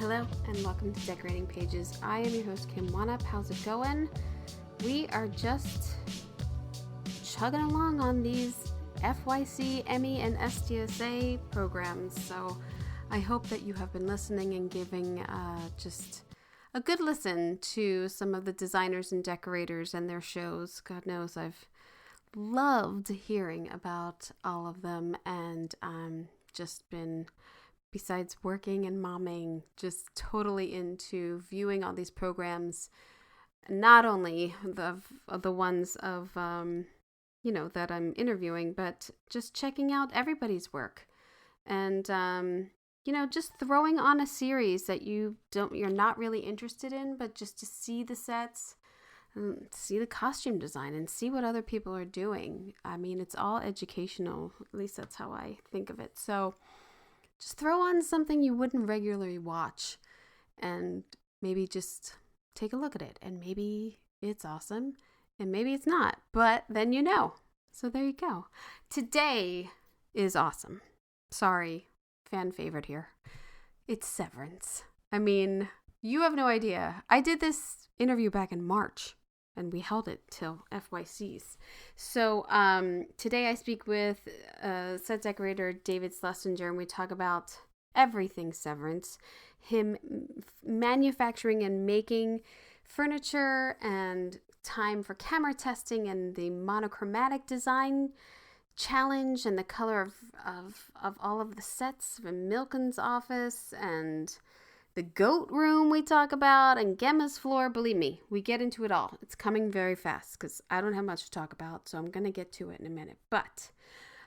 Hello and welcome to Decorating Pages. I am your host, Kim Wannop. How's it going? We are just chugging along on these FYC, Emmy, and SDSA programs. So I hope that you have been listening and giving just a good listen to some of the designers and decorators and their shows. God knows I've loved hearing about all of them, and just been, besides working and momming, just totally into viewing all these programs, not only the ones of that I'm interviewing, but just checking out everybody's work, and just throwing on a series that you're not really interested in, but just to see the sets, see the costume design, and see what other people are doing. I mean, it's all educational. At least that's how I think of it. So just throw on something you wouldn't regularly watch and maybe just take a look at it. And maybe it's awesome and maybe it's not, but then you know. So there you go. Today is awesome. Sorry, fan favorite here. It's Severance. I mean, you have no idea. I did this interview back in March, and we held it till FYCs. So today I speak with Set Decorator David Schlesinger, and we talk about everything Severance, him manufacturing and making furniture, and time for camera testing, and the monochromatic design challenge, and the color of all of the sets from Milken's office, and the goat room we talk about, and Gemma's floor. Believe me, we get into it all. It's coming very fast because I don't have much to talk about, so I'm going to get to it in a minute. But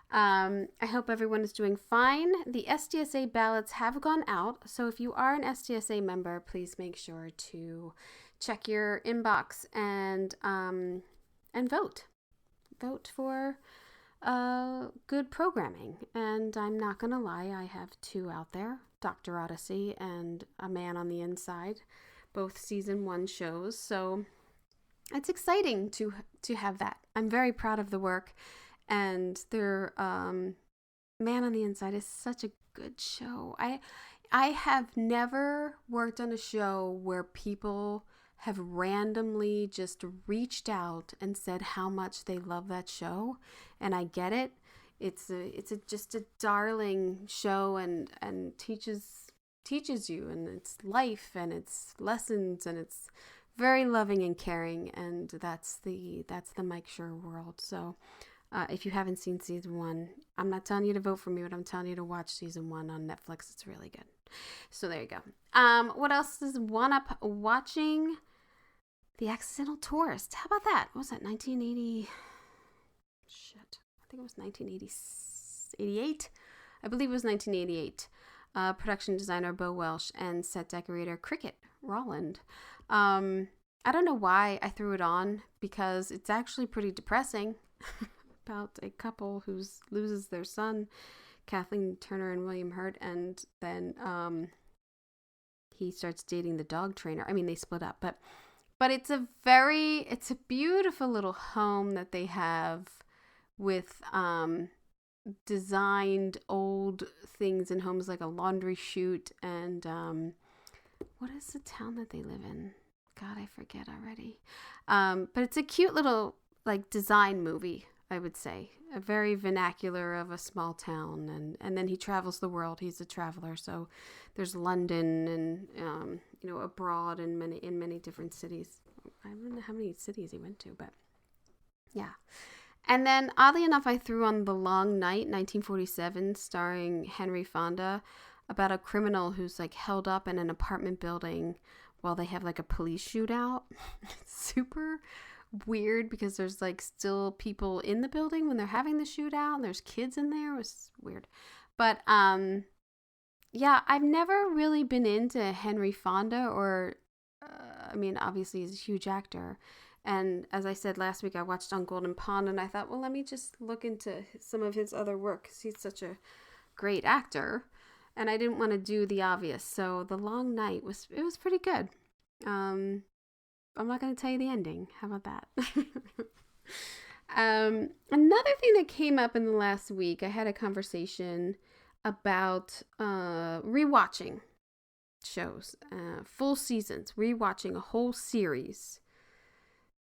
I hope everyone is doing fine. The SDSA ballots have gone out, so if you are an SDSA member, please make sure to check your inbox and vote. Vote for good programming. And I'm not going to lie, I have two out there. Dr. Odyssey and A Man on the Inside, both season 1 shows. So it's exciting to have that. I'm very proud of the work, and their Man on the Inside is such a good show. I have never worked on a show where people have randomly just reached out and said how much they love that show, and I get it. It's just a darling show, and teaches you, and it's life, and it's lessons, and it's very loving and caring, and that's the Mike Schur world. So if you haven't seen season 1, I'm not telling you to vote for me, but I'm telling you to watch season 1 on Netflix. It's really good. So there you go. What else is Wannop watching? The Accidental Tourist. How about that? What was that, 1980? Shit. I think it was 1988. I believe it was 1988. Production designer Bo Welsh and set decorator Cricket Rolland. I don't know why I threw it on, because it's actually pretty depressing about a couple who loses their son, Kathleen Turner and William Hurt, and then he starts dating the dog trainer. I mean, they split up, but it's a beautiful little home that they have with designed old things in homes, like a laundry chute, and what is the town that they live in? God, I forget already. But it's a cute little design movie, I would say. A very vernacular of a small town, and then he travels the world. He's a traveler, so there's London and abroad in many different cities. I don't know how many cities he went to, but yeah. And then, oddly enough, I threw on The Long Night, 1947, starring Henry Fonda, about a criminal who's held up in an apartment building while they have a police shootout. It's super weird because there's still people in the building when they're having the shootout, and there's kids in there. It was weird. But yeah, I've never really been into Henry Fonda, or obviously he's a huge actor. And as I said last week, I watched On Golden Pond, and I thought, well, let me just look into some of his other work, because he's such a great actor. And I didn't want to do the obvious. So The Long Night was pretty good. I'm not going to tell you the ending. How about that? Another thing that came up in the last week, I had a conversation about rewatching. shows, full seasons, rewatching a whole series.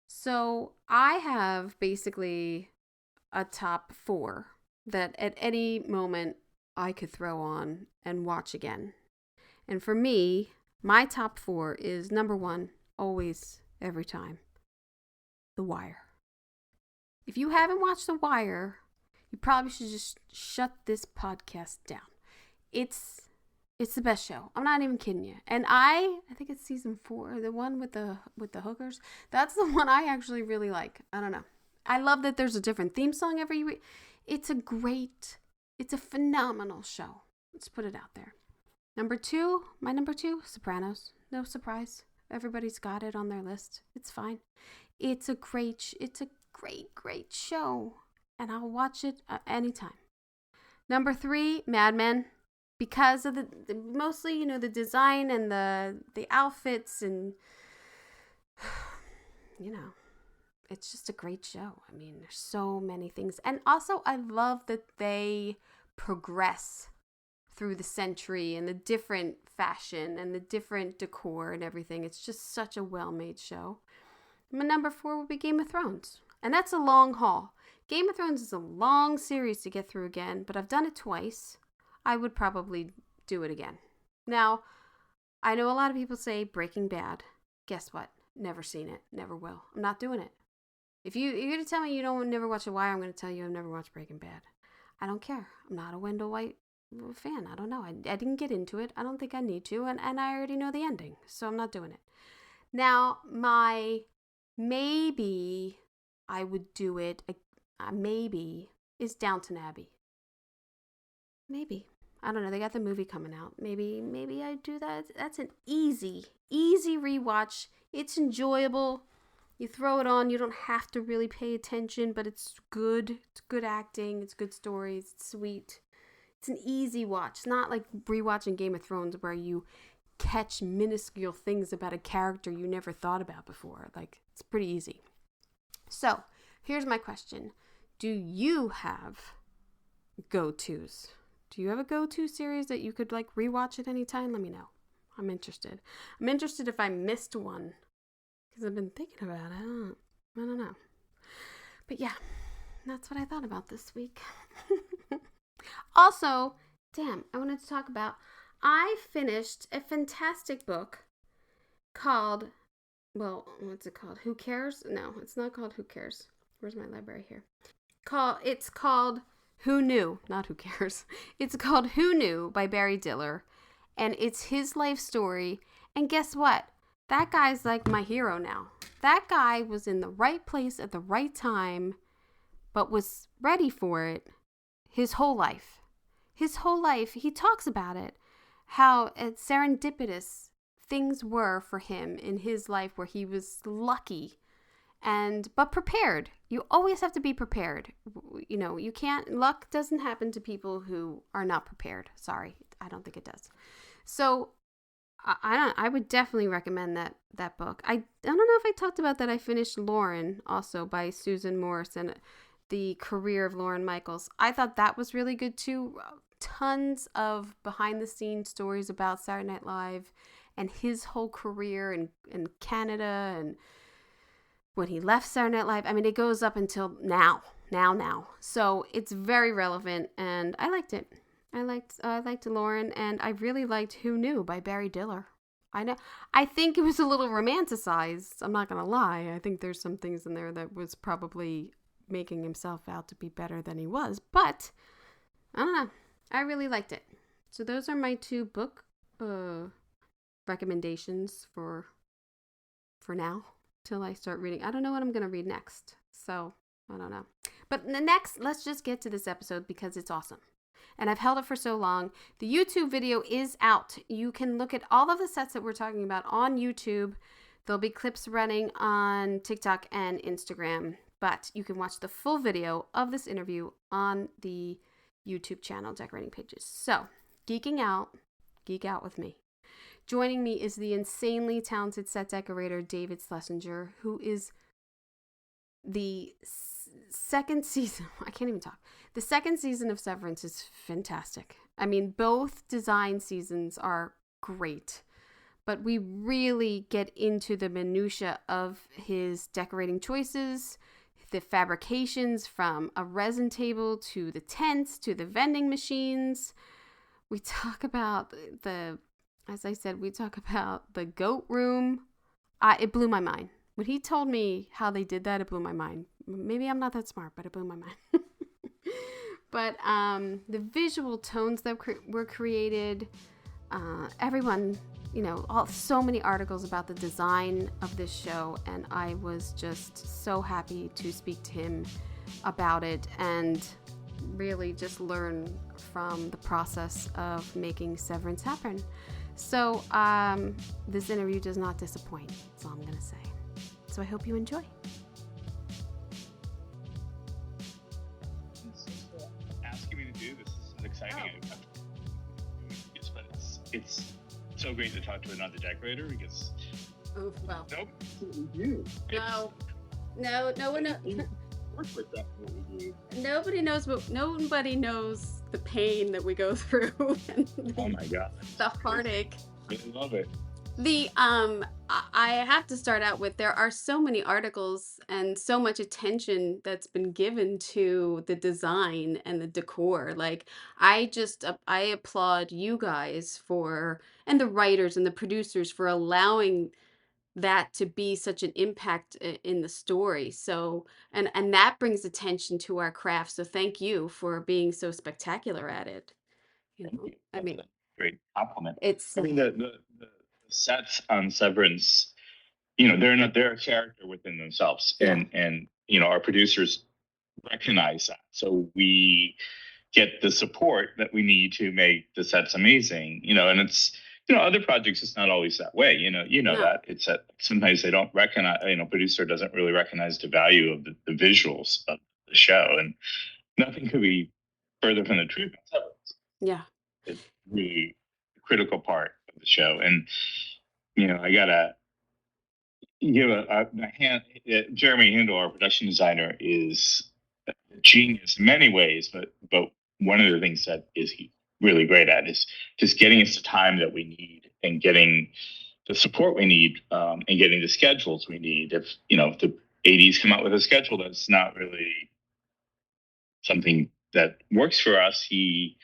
So I have basically a top 4 that at any moment I could throw on and watch again. And for me, my top 4 is number 1, always, every time, The Wire. If you haven't watched The Wire, you probably should just shut this podcast down. It's the best show. I'm not even kidding you. And I think it's season 4, the one with the hookers. That's the one I actually really like. I don't know. I love that there's a different theme song every week. It's a phenomenal show. Let's put it out there. My number 2, Sopranos. No surprise. Everybody's got it on their list. It's fine. It's a great show. And I'll watch it anytime. Number 3, Mad Men. Because of the mostly, the design and the outfits and, it's just a great show. I mean, there's so many things. And also, I love that they progress through the century and the different fashion and the different decor and everything. It's just such a well-made show. My number 4 will be Game of Thrones. And that's a long haul. Game of Thrones is a long series to get through again, but I've done it twice. I would probably do it again. Now, I know a lot of people say Breaking Bad. Guess what? Never seen it. Never will. I'm not doing it. If you're going to tell me you don't never watch The Wire, I'm going to tell you I've never watched Breaking Bad. I don't care. I'm not a Wendell White fan. I don't know. I didn't get into it. I don't think I need to. And I already know the ending. So I'm not doing it. Now, my maybe I would do it, maybe, is Downton Abbey. Maybe. I don't know. They got the movie coming out. Maybe I do that. That's an easy rewatch. It's enjoyable. You throw it on. You don't have to really pay attention, but it's good. It's good acting. It's good stories. It's sweet. It's an easy watch. It's not like rewatching Game of Thrones where you catch minuscule things about a character you never thought about before. Like, it's pretty easy. So, here's my question. Do you have go-tos? Do you have a go-to series that you could rewatch at any time? Let me know. I'm interested. I'm interested if I missed one because I've been thinking about it. I don't know. But yeah, that's what I thought about this week. Also, I wanted to talk about, I finished a fantastic book called, what's it called? Who Cares? No, it's not called Who Cares. Where's my library here? It's called Who Knew? Not Who Cares. It's called Who Knew by Barry Diller. And it's his life story. And guess what? That guy's like my hero now. That guy was in the right place at the right time, but was ready for it his whole life. His whole life, he talks about it, how serendipitous things were for him in his life where he was lucky but prepared. You always have to be prepared. You can't, luck doesn't happen to people who are not prepared. Sorry, I don't think it does. So I would definitely recommend that book. I don't know if I talked about that. I finished Lauren also by Susan Morris and The Career of Lorne Michaels. I thought that was really good too. Tons of behind the scenes stories about Saturday Night Live and his whole career in Canada and when he left Saturday Night Live. I mean, it goes up until now. So it's very relevant and I liked it. I liked Lauren, and I really liked Who Knew by Barry Diller. I think it was a little romanticized. I'm not gonna lie. I think there's some things in there that was probably making himself out to be better than he was. But I don't know. I really liked it. So those are my 2 book recommendations for now till I start reading. I don't know what I'm gonna read next, so I don't know. But let's just get to this episode because it's awesome. And I've held it for so long. The YouTube video is out. You can look at all of the sets that we're talking about on YouTube. There'll be clips running on TikTok and Instagram. But you can watch the full video of this interview on the YouTube channel, Decorating Pages. So, geek out with me. Joining me is the insanely talented set decorator David Schlesinger, who is the second season. I can't even talk. The second season of Severance is fantastic. I mean, both design seasons are great. but we really get into the minutia of his decorating choices, the fabrications from a resin table to the tents to the vending machines. We talk about as I said, we talk about the goat room. It blew my mind. When he told me how they did that, it blew my mind. Maybe I'm not that smart, but it blew my mind. But the visual tones that were created, everyone, so many articles about the design of this show, and I was just so happy to speak to him about it and really just learn from the process of making Severance happen. So this interview does not disappoint, that's all I'm going to say. So I hope you enjoy. Asking me to do this is exciting. But it's so great to talk to another decorator because. Oh well. Nope. You. No one. Work with that. What we do. Nobody knows the pain that we go through. Oh my god. The heartache. I love it. I have to start out with, there are so many articles and so much attention that's been given to the design and the decor. Like, I applaud you guys and the writers and the producers for allowing that to be such an impact in the story. So, and that brings attention to our craft. So thank you for being so spectacular at it. I mean, great compliment. it's, I mean, the sets on Severance, they're a character within themselves, Yeah. and our producers recognize that, so we get the support that we need to make the sets amazing. And it's other projects, it's not always that way. No. That it's that sometimes they don't recognize. Producer doesn't really recognize the value of the visuals of the show, and nothing could be further from the truth. Yeah. It's really a critical part of the show, and I gotta give a hand. Jeremy Hindle, our production designer, is a genius in many ways, but one of the things that is he really great at is just getting us the time that we need and getting the support we need, and getting the schedules we need. If the ADs come out with a schedule that's not really something that works for us, he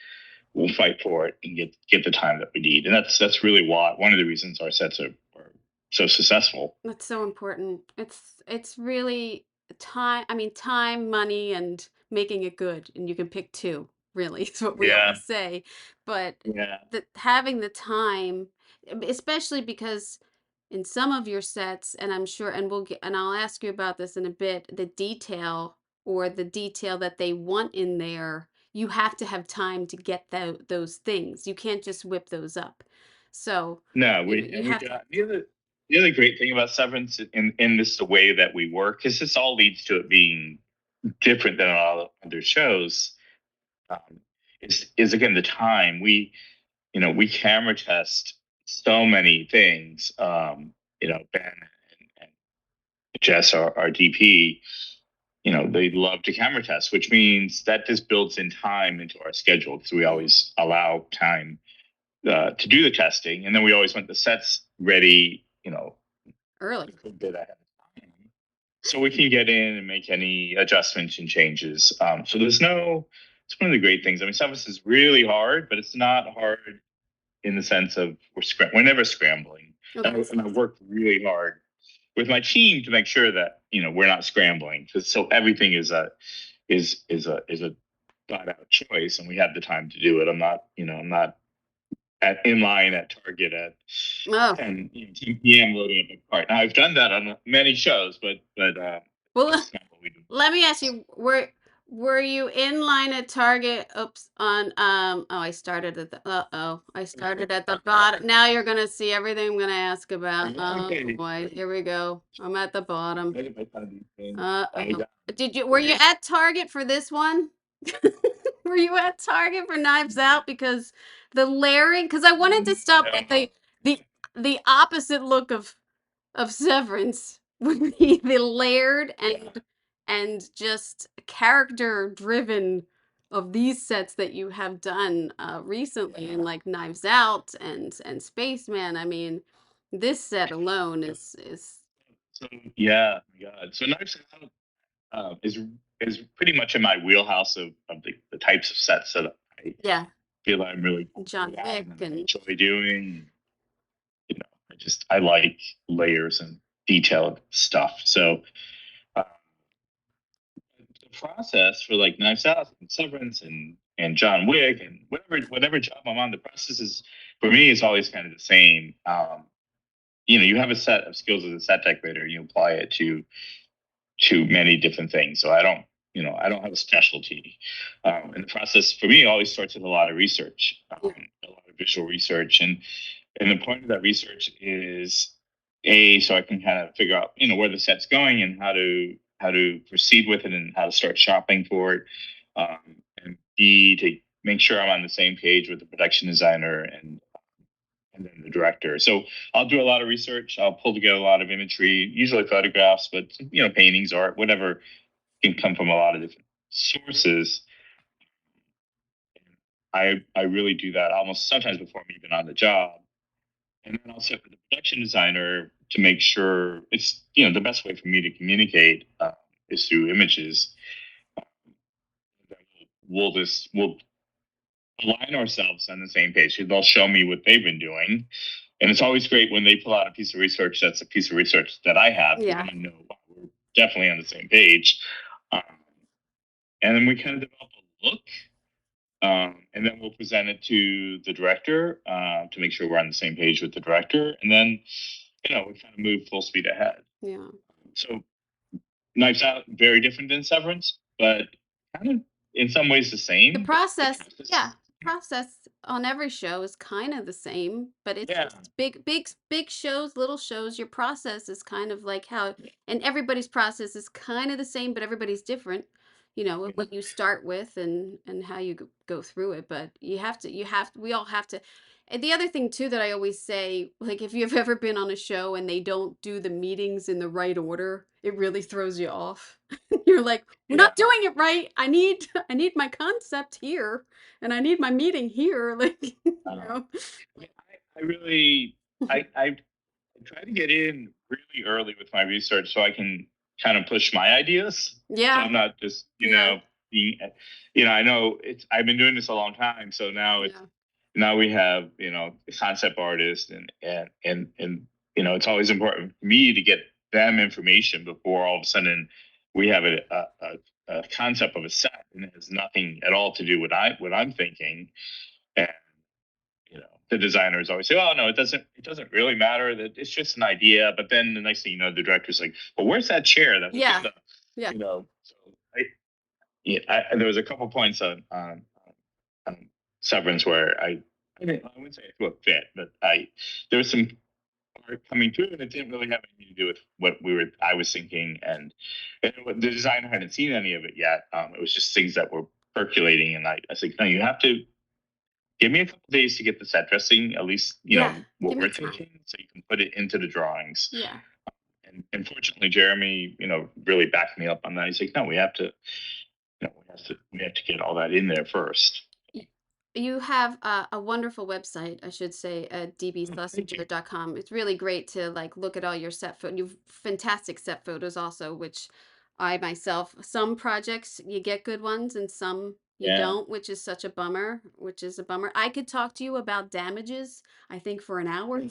will fight for it and get the time that we need. And that's really one of the reasons our sets are so successful. That's so important. It's really time. I mean, time, money, and making it good. And you can pick two, really, is what we always say. But having the time, especially because in some of your sets, and I'm sure, and I'll ask you about this in a bit, the detail that they want in there, you have to have time to get those things. You can't just whip those up. So no, the other great thing about Severance in this the way that we work, because this all leads to it being different than all other shows, is again the time. We camera test so many things. Ben and Jess, our DP, they love to camera test, which means that just builds in time into our schedule because we always allow time to do the testing, and then we always want the sets ready, early, a bit ahead of time, so we can get in and make any adjustments and changes. So it's one of the great things. I mean, some of this is really hard, but it's not hard in the sense of we're never scrambling. Okay. And I've worked really hard with my team to make sure that we're not scrambling, so everything is a thought out choice, and we have the time to do it. I'm not in line at Target at 10 p.m. loading up a cart. Now I've done that on many shows, but well, let me ask you, were you in line at Target? Oops, on I started at the bottom. Now you're gonna see everything I'm gonna ask about. Oh boy, here we go. I'm at the bottom. Were you at Target for this one? Were you at Target for Knives Out? Because the layering, because I wanted to stop at the opposite look of Severance would be the layered and just character driven of these sets that you have done recently, and like Knives Out and Spaceman. I mean, This set alone is So yeah, my God. So Knives Out is pretty much in my wheelhouse of the types of sets that I yeah, feel I'm really John good at Wick and I and enjoy doing. You know, I like layers and detailed stuff. So uh, the process for like Knives Out and Severance and John Wick and whatever job I'm on, the process is for me is always kind of the same. You have a set of skills as a set decorator. You apply it to many different things. So I don't have a specialty. And the process for me always starts with a lot of research, a lot of visual research, and the point of that research is so I can kind of figure out where the set's going and how to proceed with it and how to start shopping for it, and B, to make sure I'm on the same page with the production designer and then the director. So I'll do a lot of research. I'll pull together a lot of imagery, usually photographs, but paintings, art, whatever can come from a lot of different sources. I really do that almost sometimes before I'm even on the job. And then I'll sit with the production designer to make sure it's the best way for me to communicate is through images. We'll align ourselves on the same page. They'll show me what they've been doing, and it's always great when they pull out a piece of research that's a piece of research that I have. yeah, I know, wow, we're definitely on the same page. Um, and then we kind of develop a look, and then we'll present it to the director to make sure we're on the same page with the director, and then we kind of move full speed ahead. yeah. So Knives Out very different than Severance, but kind of in some ways the The same. process, yeah, process on every show is kind of the same, but it's Yeah, just big shows, little shows. Your process is kind of like how, and everybody's process is kind of the same, but everybody's different. What you start with and how you go through it, but we all have to. And the other thing too that I always say, like if you've ever been on a show and they don't do the meetings in the right order, it really throws you off. You're like, we're yeah. not doing it right. I need my concept here and I need my meeting here. Like, Um, I really, I try to get in really early with my research so I can kind of push my ideas. So Yeah. I'm not just, Yeah. being, I know I've been doing this a long time. So Yeah. now we have, a concept artist and it's always important for me to get them information before all of a sudden we have a concept of a set and it has nothing at all to do with what I'm thinking. And the designers always say, "Oh no, it doesn't really matter. That it's just an idea." But then the next thing you know, the director's like, "Well, where's that chair that was in Yeah. the, Yeah. So there was a couple points on Severance where I wouldn't say it threw a fit, but there was some art coming through, and it didn't really have anything to do with what I was thinking, and the designer hadn't seen any of it yet. It was just things that were percolating, and I was like, "No, you have to give me a couple days to get the set dressing, at least Yeah. what Give me we're time. thinking, so you can put it into the drawings." Yeah. And fortunately, Jeremy, really backed me up on that. He's like, "No, we have to get all that in there first." You have a wonderful website, I should say, at Thank you. dbschlesinger.com. It's really great to like look at all your set photos. You've fantastic set photos also, which I myself, some projects you get good ones and some you Yeah. don't, which is such a bummer, which is a bummer. I could talk to you about Damages, I think for an hour.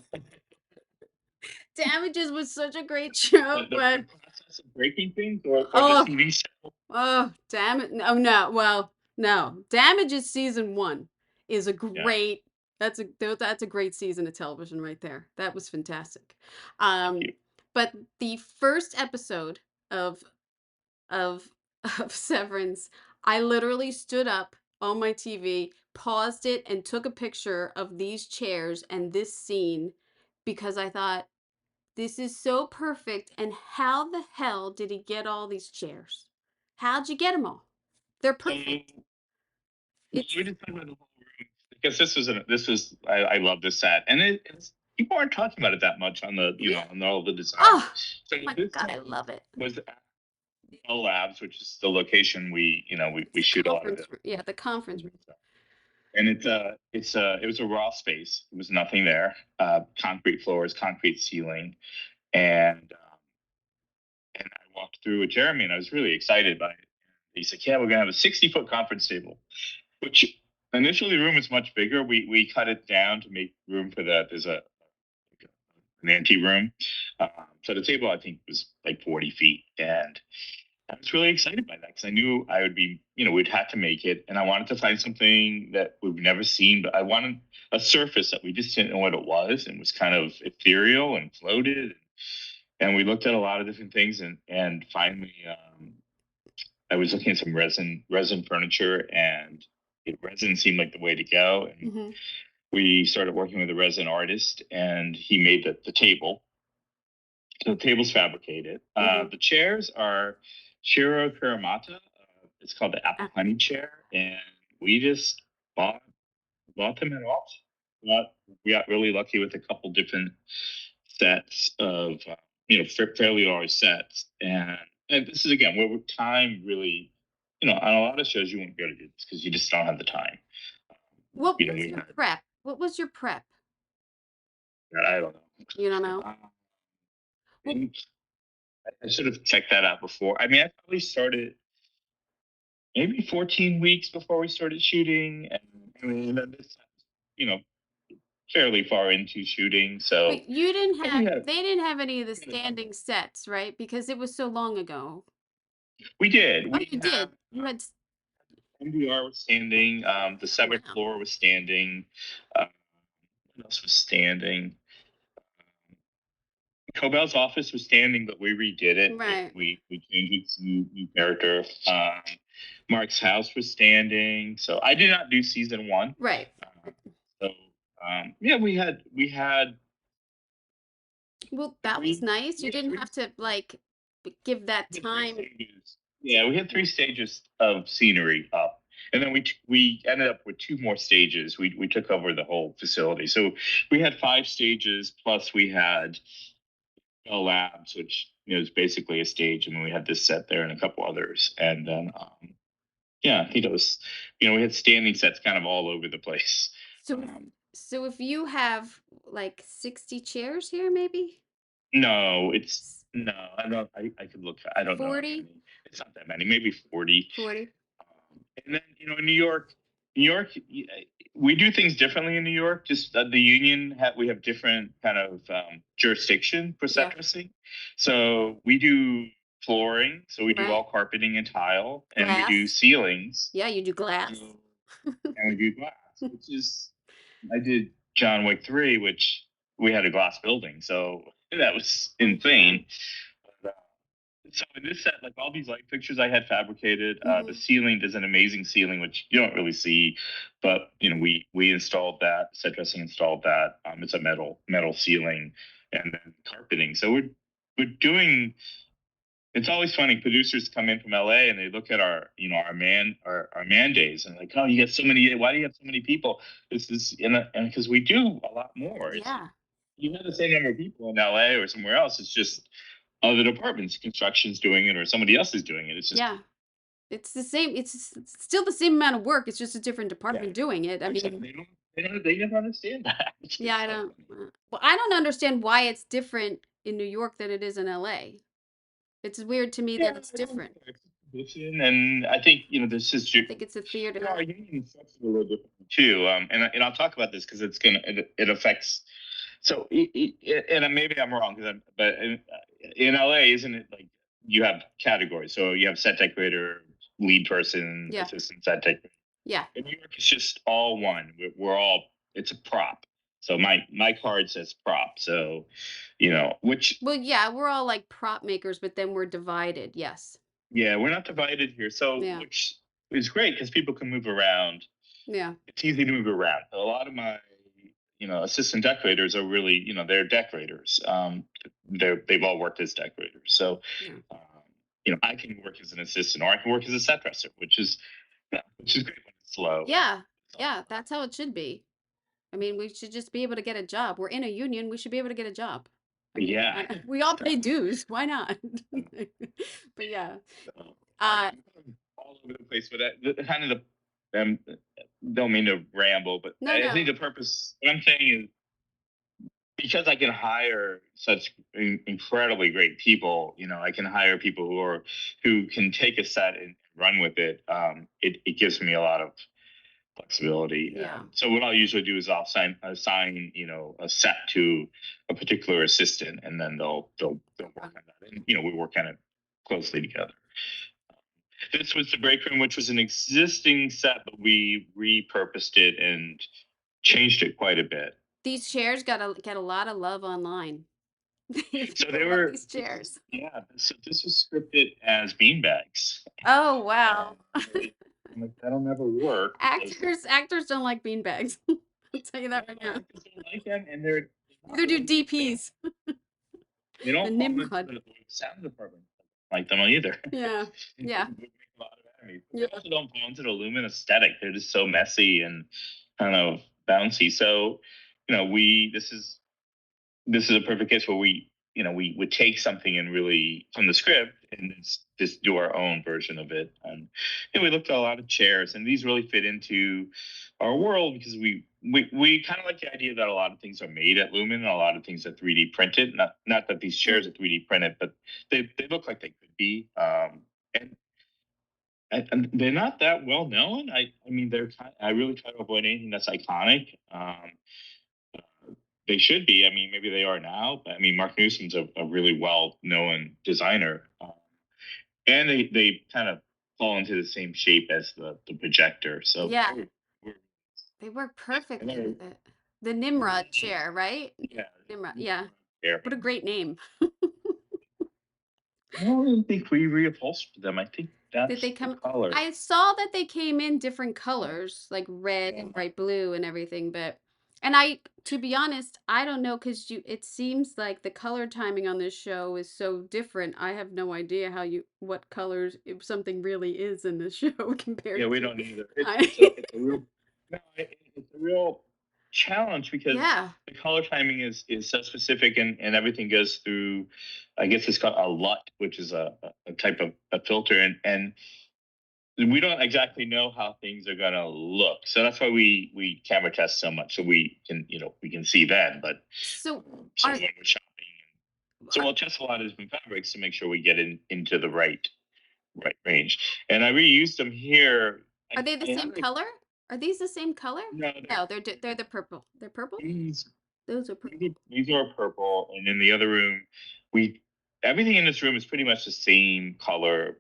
Damages was such a great show, The but process of breaking things or the oh, TV show. oh, damn it. No, no. Well, no. Damages season 1 is a Yeah. great that's a great season of television right there. That was fantastic. Thank you. But the first episode of of of Severance, I literally stood up on my TV, paused it and took a picture of these chairs and this scene because I thought this is so perfect. And how the hell did he get all these chairs? How'd you get them all? They're So perfect. It's we just talked about the whole room because I love this set, and it's people aren't talking about it that much on the yeah. on all the design. Oh So my this god, I set love it. was at Bell Labs, which is the location we It's a shoot a lot of conference it. room. Yeah, the conference room. And it was a raw space. There was nothing there. Concrete floors, concrete ceiling, and I walked through with Jeremy, and I was really excited by it. He's like, "Yeah, we're gonna have a 60-foot conference table," which initially the room was much bigger. We cut it down to make room for that. There's an ante room, so the table I think was like 40 feet, and I was really excited by that because I knew I would be, we'd have to make it, and I wanted to find something that we've never seen, but I wanted a surface that we just didn't know what it was, and was kind of ethereal and floated. And we looked at a lot of different things, and finally, I was looking at some resin furniture, and resin seemed like the way to go. And Mm-hmm. we started working with a resin artist, and he made the table. So the table's fabricated. Mm-hmm. The chairs are Shiro Kuramata. It's called the apple honey chair, and we just bought them at auction. We got really lucky with a couple different sets of fairly large sets, and this is again where time really, on a lot of shows you won't be able to do this because you just don't have the time. What You know, was we your had, prep? What was your prep? I don't know. You don't know? Uh, Well, and I should have checked that out before. I mean, I probably started maybe 14 weeks before we started shooting, and I mean, this, you know, fairly far into shooting. So but you didn't we have, had they didn't have any of the standing sets, right? Because it was so long ago. we did. Oh, We you have did. You had, MDR was standing. The oh, seventh wow. floor was standing. Uh, what else was standing? Cobell's office was standing, but we redid it. Right. We changed it to new character. Mark's house was standing. So I did not do season one. Right. So yeah, we had Well, that was three, nice. You we had didn't three, have to like give that we had three time. stages. Yeah, we had 3 stages of scenery up, and then we ended up with 2 more stages. We took over the whole facility, so we had 5 stages plus we had labs, which is basically a stage. I mean, we had this set there and a couple others, and then yeah, I think it was, we had standing sets kind of all over the place. So, so if you have like 60 chairs here, maybe No, no, I don't. I could look. I don't know how 40, many. It's not that many. Maybe 40. 40. And then in New York, we do things differently in New York. Just the union we have different kind of jurisdiction for set Yeah. dressing. So we do flooring. So we do Right. all carpeting and tile, and we do Glass. ceilings, Yeah, you do glass. and we do glass. Which is, I did John Wick 3, which we had a glass building, so that was insane. So in this set, like all these light fixtures I had fabricated. The ceiling is an amazing ceiling, which you don't really see, but we installed that. Set dressing installed that. It's a metal ceiling, and then carpeting. So we're doing. It's always funny. Producers come in from LA and they look at our man days and like, oh, you get so many. Why do you have so many people? This is and because we do a lot more. Yeah. You have the same number of people in LA or somewhere else. It's just other departments, construction's doing it or somebody else is doing it. It's just Yeah. It's the same. It's still the same amount of work. It's just a different department doing it. I mean, they never understand that. yeah, I don't. Well, I don't understand why it's different in New York than it is in LA. It's weird to me that it's different. And I think this is I think it's a theater. our union is structured a little different too. And I'll talk about this because it affects. So and maybe I'm wrong but in LA, isn't it like you have categories? So you have set decorator, lead person, Yeah. assistant set decorator. Yeah. In New York, it's just all one. We're all. It's a prop. So my card says prop. So, which Well, yeah, we're all like prop makers, but then we're divided. Yes. yeah, we're not divided here. So Yeah. which is great because people can move around. Yeah. It's easy to move around. A lot of my assistant decorators are really they're decorators. They've all worked as decorators. So Yeah. I can work as an assistant or I can work as a set dresser, which is great when it's slow. Yeah. Yeah. That's how it should be. I mean, we should just be able to get a job. We're in a union. We should be able to get a job. I mean, Yeah. we all pay dues. Why not? But yeah. So, Uh, all over the place. But kind of I'm don't mean to ramble, but No, I think no. the purpose. What I'm saying is because I can hire such incredibly great people. I can hire people who can take a set and run with it. It gives me a lot of flexibility. Yeah. So what I'll usually do is I'll assign a set to a particular assistant, and then they'll work on that, and we work kind of closely together. This was the break room, which was an existing set, but we repurposed it and changed it quite a bit. These chairs get a lot of love online. So they People love were, these chairs. yeah. So this was scripted as beanbags. Oh, wow. I'm like, that'll never work because Actors don't like beanbags. I'll tell you no, that right now. actors don't like them, and they're not Neither do really. DPs. They The don't fall into Nimrod. the sound department like them either. Yeah. It Yeah. would make a lot of enemies. They Yeah. also don't fall into the Lumen aesthetic. They're just so messy and kind of bouncy. So, we this is a perfect case where we would take something and really from the script and just do our own version of it. And we looked at a lot of chairs, and these really fit into our world because we kind of like the idea that a lot of things are made at Lumen and a lot of things are 3D printed. Not that these chairs are 3D printed, but they look like they could be. And and they're not that well known. I mean, I really try to avoid anything that's iconic. They should be. I mean, maybe they are now, but I mean, Mark Newsom's a really well known designer, and they kind of fall into the same shape as the projector. So Yeah. we're, They work and perfectly they're, with it. The Nimrod chair, right? yeah, Nimrod. Yeah. they're, What a great name. I don't even think we reupholstered them. I think Did that's they the come? color. I saw that they came in different colors, like red Yeah. and bright blue and everything, but and I to be honest, I don't know because it seems like the color timing on this show is so different. I have no idea what colors if something really is in this show Yeah, compared we to don't either. I It's a real no, it's a real challenge because yeah. the color timing is so specific, and everything goes through. I guess it's called a LUT, which is a type of a filter, and we don't exactly know how things are gonna look. So that's why we camera test so much, so we can see then. But So so are when we're shopping, so are we'll test a lot of different fabrics to make sure we get into the right range. And I reused them here. are they the I have same color? Are these the same color? no, No, they're the purple. They're purple? these Those are purple. these are purple, and in the other room, we everything in this room is pretty much the same color.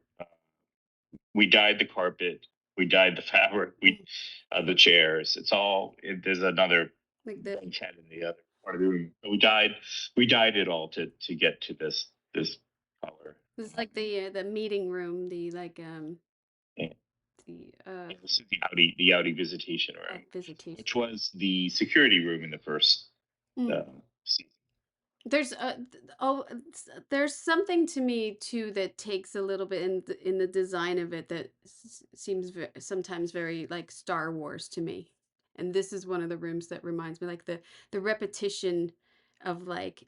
We dyed the carpet, we dyed the fabric, Mm, the chairs. It's all. There's another like the bench head in the other part of the room. So we dyed it all to get to this color. It's like the meeting room, the like And the this is the Audi visitation room, visitation. which was the security room in the first Mm. uh, season. There's there's something to me too that takes a little bit in the design of it that seems sometimes very like Star Wars to me. And this is one of the rooms that reminds me like the repetition of like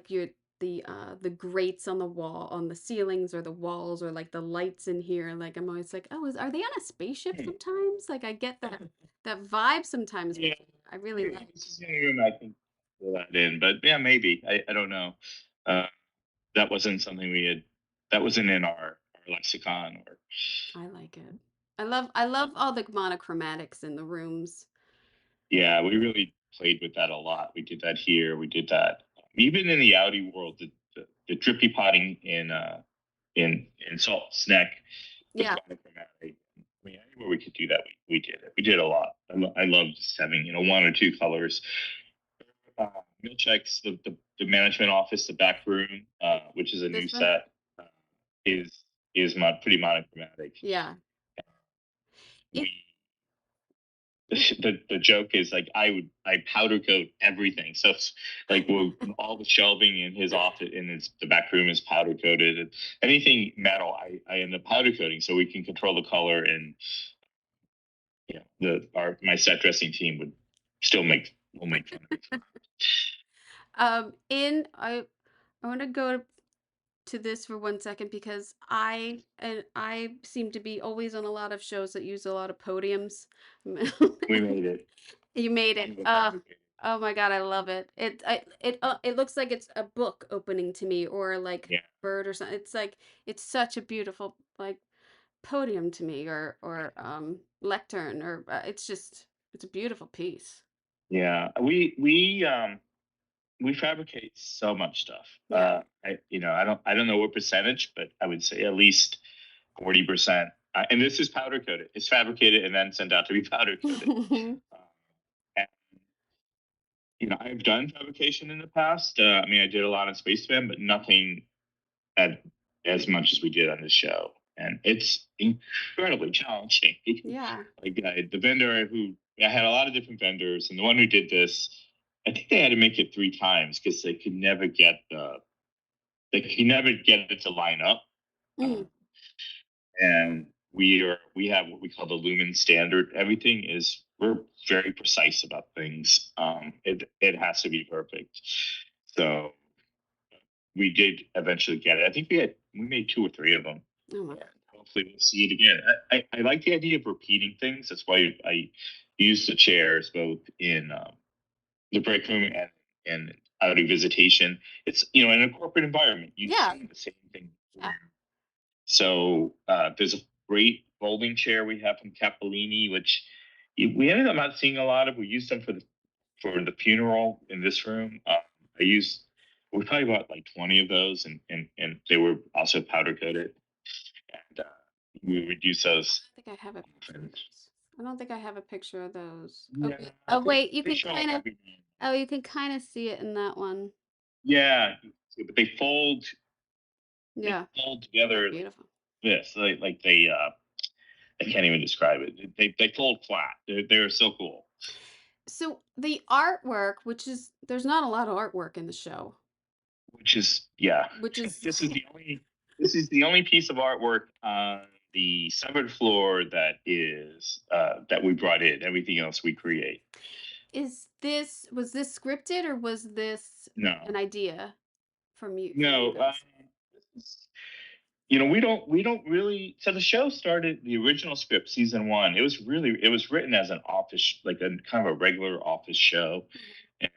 your the grates on the wall on the ceilings or the walls or like the lights in here like I'm always like, "Oh, are they on a spaceship Hmm. sometimes?" Like I get that vibe sometimes. Yeah, I really like. this is the only room I can fill that in, but yeah, maybe I don't know. Uh, that wasn't something we had. That wasn't in our lexicon. Or I like it. I love all the monochromatics in the rooms. yeah, we really played with that a lot. We did that here. We did that even in the Audi world. The drippy potting in Salt Snack was Yeah, monochromatic. I mean, anywhere we could do that, we did it. We did a lot. I love just having one or two colors. Milchek's the management office, the back room, which is a new this one. set, uh, is pretty monochromatic. Yeah, it. We the joke is like I powder coat everything. So it's like all the shelving in his office the back room is powder coated. And anything metal, I end up powder coating so we can control the color. And my set dressing team would still will make fun of me. In I want to go to this for 1 second because I seem to be always on a lot of shows that use a lot of podiums. We made it. You made it. Unbelievable. Oh my God, I love it. It looks like it's a book opening to me, or like Yeah. bird or something. It's like it's such a beautiful like podium to me, or lectern, or it's a beautiful piece. Yeah. We fabricate so much stuff. Yeah. I don't know what percentage, but I would say at least 40%. And this is powder coated. It's fabricated and then sent out to be powder coated. Um, and, I've done fabrication in the past. I did a lot of spaceman, but nothing at as much as we did on this show. And it's incredibly challenging. Yeah. Like the vendor who I had a lot of different vendors, and the one who did this, I think they had to make it 3 times because they could never get it to line up. Mm. And we have what we call the lumen standard. We're very precise about things. It has to be perfect. So we did eventually get it. I think we made 2 or 3 of them. Oh my And hopefully we'll see it again. I like the idea of repeating things. That's why I use the chairs both in the break room and out of visitation. It's in a corporate environment, you've Yeah. seen the same thing before. Yeah. So there's a great folding chair we have from Cappellini, which we ended up not seeing a lot of. We used them for the funeral in this room. We probably bought like 20 of those, and they were also powder coated, and we would use those. I think I have a picture of those. I don't think I have a picture of those. Yeah, Oh wait, you they can show up kind of. every now and Oh, you can kind of see it in that one. yeah, but they Yeah. fold They're together like beautiful. this. They I can't even describe it. They fold flat. They're so cool. So the artwork, which is there's not a lot of artwork in the show, Which is yeah. which is This is the only piece of artwork on the severed floor that we brought in. Everything else we create. was this scripted, or was this No, an idea from you no. guys? We don't really. So the show started the original script, season 1. It was written as an office, like a kind of a regular office show, and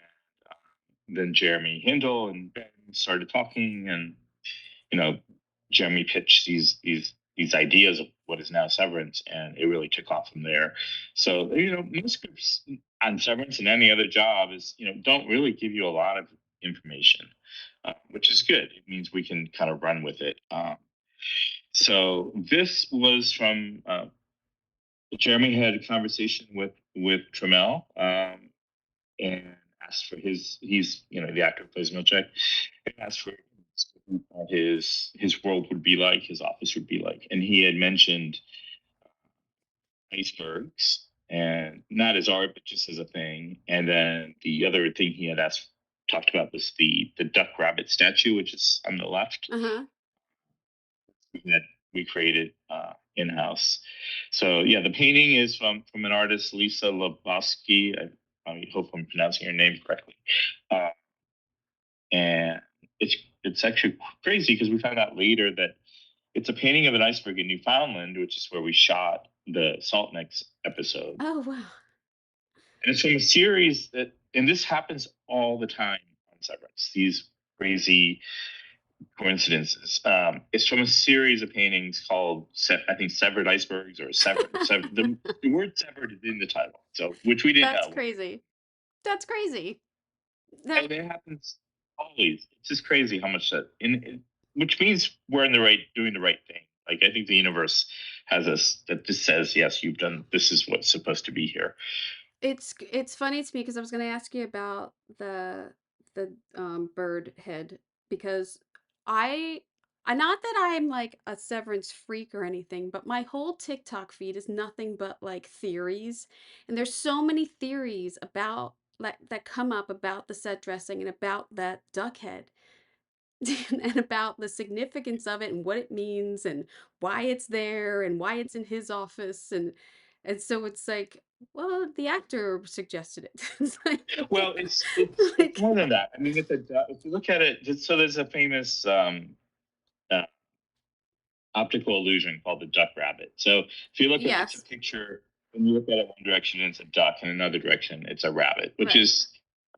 then Jeremy Hindle and Ben started talking, and you know, Jeremy pitched these ideas of what is now Severance, and it really took off from there. So most scripts on Severance and any other job is don't really give you a lot of information, which is good. It means we can kind of run with it. So this was from Jeremy had a conversation with Trammell, and asked for he's the actor who plays Milchek, and asked for what his world would be like, his office would be like, and he had mentioned icebergs, and not as art but just as a thing. And then the other thing he had talked about was the duck rabbit statue, which is on the left. Uh-huh. That we created in house. So yeah, the painting is from an artist, Lisa Lebowski. I hope I'm pronouncing her name correctly. Uh, and it's actually crazy because we found out later that it's a painting of an iceberg in Newfoundland, which is where we shot the Salt Licks episode. Oh wow. And it's from a series and this happens all the time on Severance. These crazy coincidences. It's from a series of paintings called, I think, Severed Icebergs or Severed. The word severed is in the title, so which we didn't That's know. crazy. That's crazy. And it happens always. It's just crazy how much which means we're doing the right thing. Like I think the universe has us that just says, yes, you've done. This is what's supposed to be here. It's funny to me because I was going to ask you about the bird head because I I not that I'm like a Severance freak or anything, but my whole TikTok feed is nothing but like theories, and there's so many theories about like that come up about the set dressing and about that duck head. And about the significance of it and what it means and why it's there and why it's in his office, and so it's like, well, the actor suggested it. It's like, Well, it's like more than that. I mean, if you look at it, so there's a famous optical illusion called the duck rabbit. So if you look at Yes. it's a picture, when you look at it one direction, it's a duck, in another direction, it's a rabbit, which Right. is,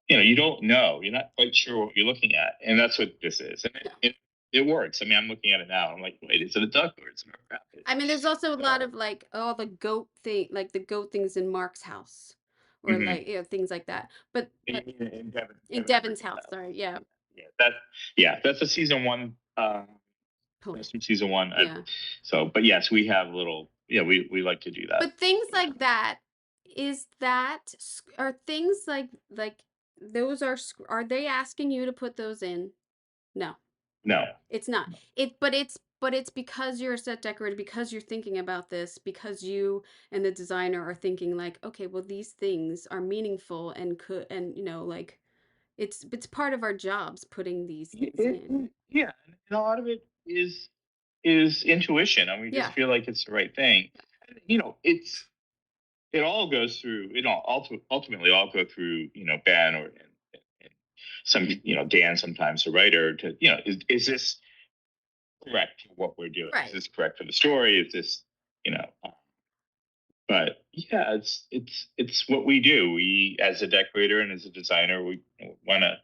you don't know. You're not quite sure what you're looking at. And that's what this is. And it works. I mean, I'm looking at it now. I'm like, wait, is it a duck or is it a rabbit? I mean, there's also a lot of like, oh, the goat thing, like the goat things in Mark's house, or Mhm. like, things like that. But In in Devin's house, sorry, yeah, that's a season one. point. That's from season one. Yeah. So, but yes, we have little. Yeah, we like to do that. But things like that, are things like those are they asking you to put those in? No, No. it's not. But it's because you're a set decorator, because you're thinking about this, because you and the designer are thinking like, okay, well these things are meaningful and could, and like it's part of our jobs putting these things in. Yeah, and a lot of it is intuition, and we Yeah. just feel like it's the right thing. And, it all goes through. It all ultimately all go through. Ben and some Dan, sometimes the writer, to is this correct for what we're doing? Is Right. this correct for the story? Is this you know? But yeah, it's what we do. We, as a decorator and as a designer, we want to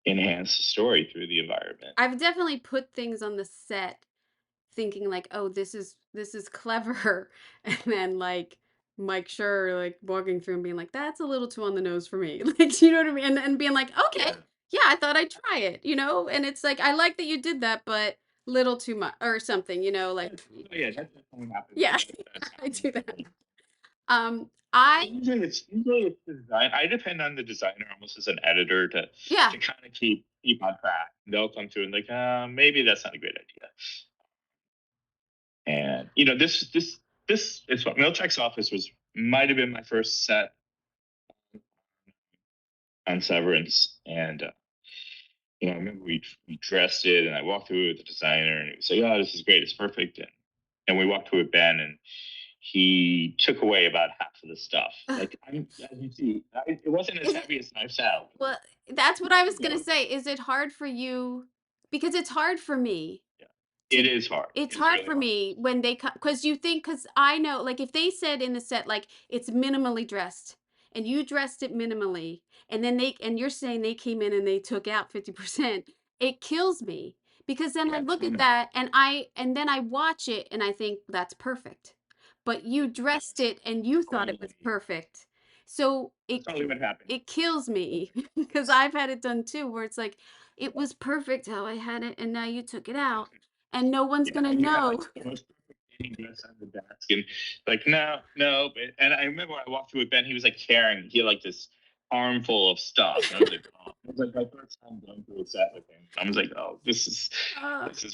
enhance the story through the environment. I've definitely put things on the set thinking like, oh, this is clever, and then like Mike Schur like walking through and being like, that's a little too on the nose for me, like, you know what I mean, and being like, okay, yeah, I thought I'd try it, and it's like, I like that you did that, but little too much or something, like, Yeah, that definitely happens. yeah, I do that. I Usually it's the design. I depend on the designer almost as an editor to yeah, kind of keep on track. They'll come through and like, maybe that's not a great idea. And this is what Milchek's office might have been my first set on Severance, and I remember we dressed it, and I walked through it with the designer, and he was like, "Oh, this is great, it's perfect." And we walked through with Ben, and he took away about half of the stuff. Like, as you see, it wasn't as heavy as Knives Out. well, that's what I was gonna say. Is it hard for you? Because it's hard for me. Yeah, it is hard. It's It's hard really for hard. me when they come, because I know, like, if they said in the set like it's minimally dressed and you dressed it minimally, and then you're saying they came in and they took out 50%, it kills me, because then I look at that and then I watch it and I think that's perfect, but you dressed it and you thought it was perfect, so That's probably what happened. it kills me because I've had it done too, where it's like it was perfect how I had it and now you took it out and no one's gonna And you have know. like the most perfect painting dress on the desk, and like, no. And I remember when I walked through with Ben, he was like carrying, he had like this armful of stuff, and I was like, oh, it was like my first time going through a set with him. I was like, oh, this is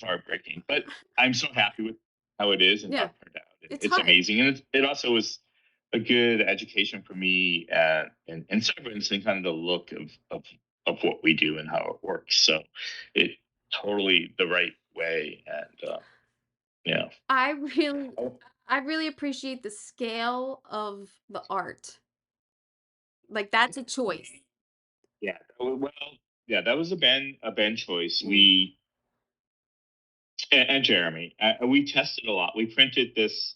heartbreaking, but I'm so happy with how it is and how Yeah, it turned out. it's It's hard. amazing, and it also was a good education for me and Severance, and kind of the look of what we do and how it works. So it totally the right way, and yeah. I really, I really appreciate the scale of the art. Like, that's a choice. Yeah, well, yeah, that was a Ben choice. Mm. We and Jeremy, we tested a lot. We printed this.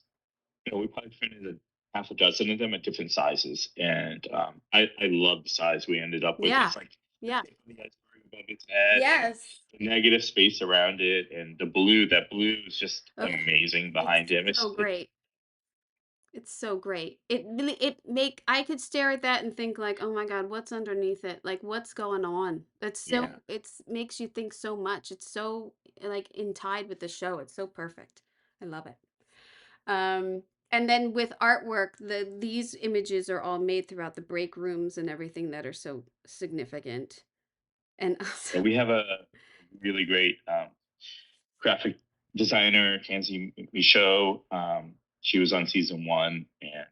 We probably printed half a dozen of them at different sizes, and I love the size we ended up with. Yeah. It's like Yeah. the iceberg above its head, Yes. and the negative space around it, and the blue. That blue is just Ugh, amazing behind him. so great. It's so great. It really, I could stare at that and think like, oh my God, what's underneath it? Like, what's going on? It's so, Yeah. it's makes you think so much. It's so like in tide with the show. It's so perfect. I love it. Um, and then with artwork, these images are all made throughout the break rooms and everything that are so significant. And Yeah, we have a really great graphic designer, Tansy Michaud. She was on season one and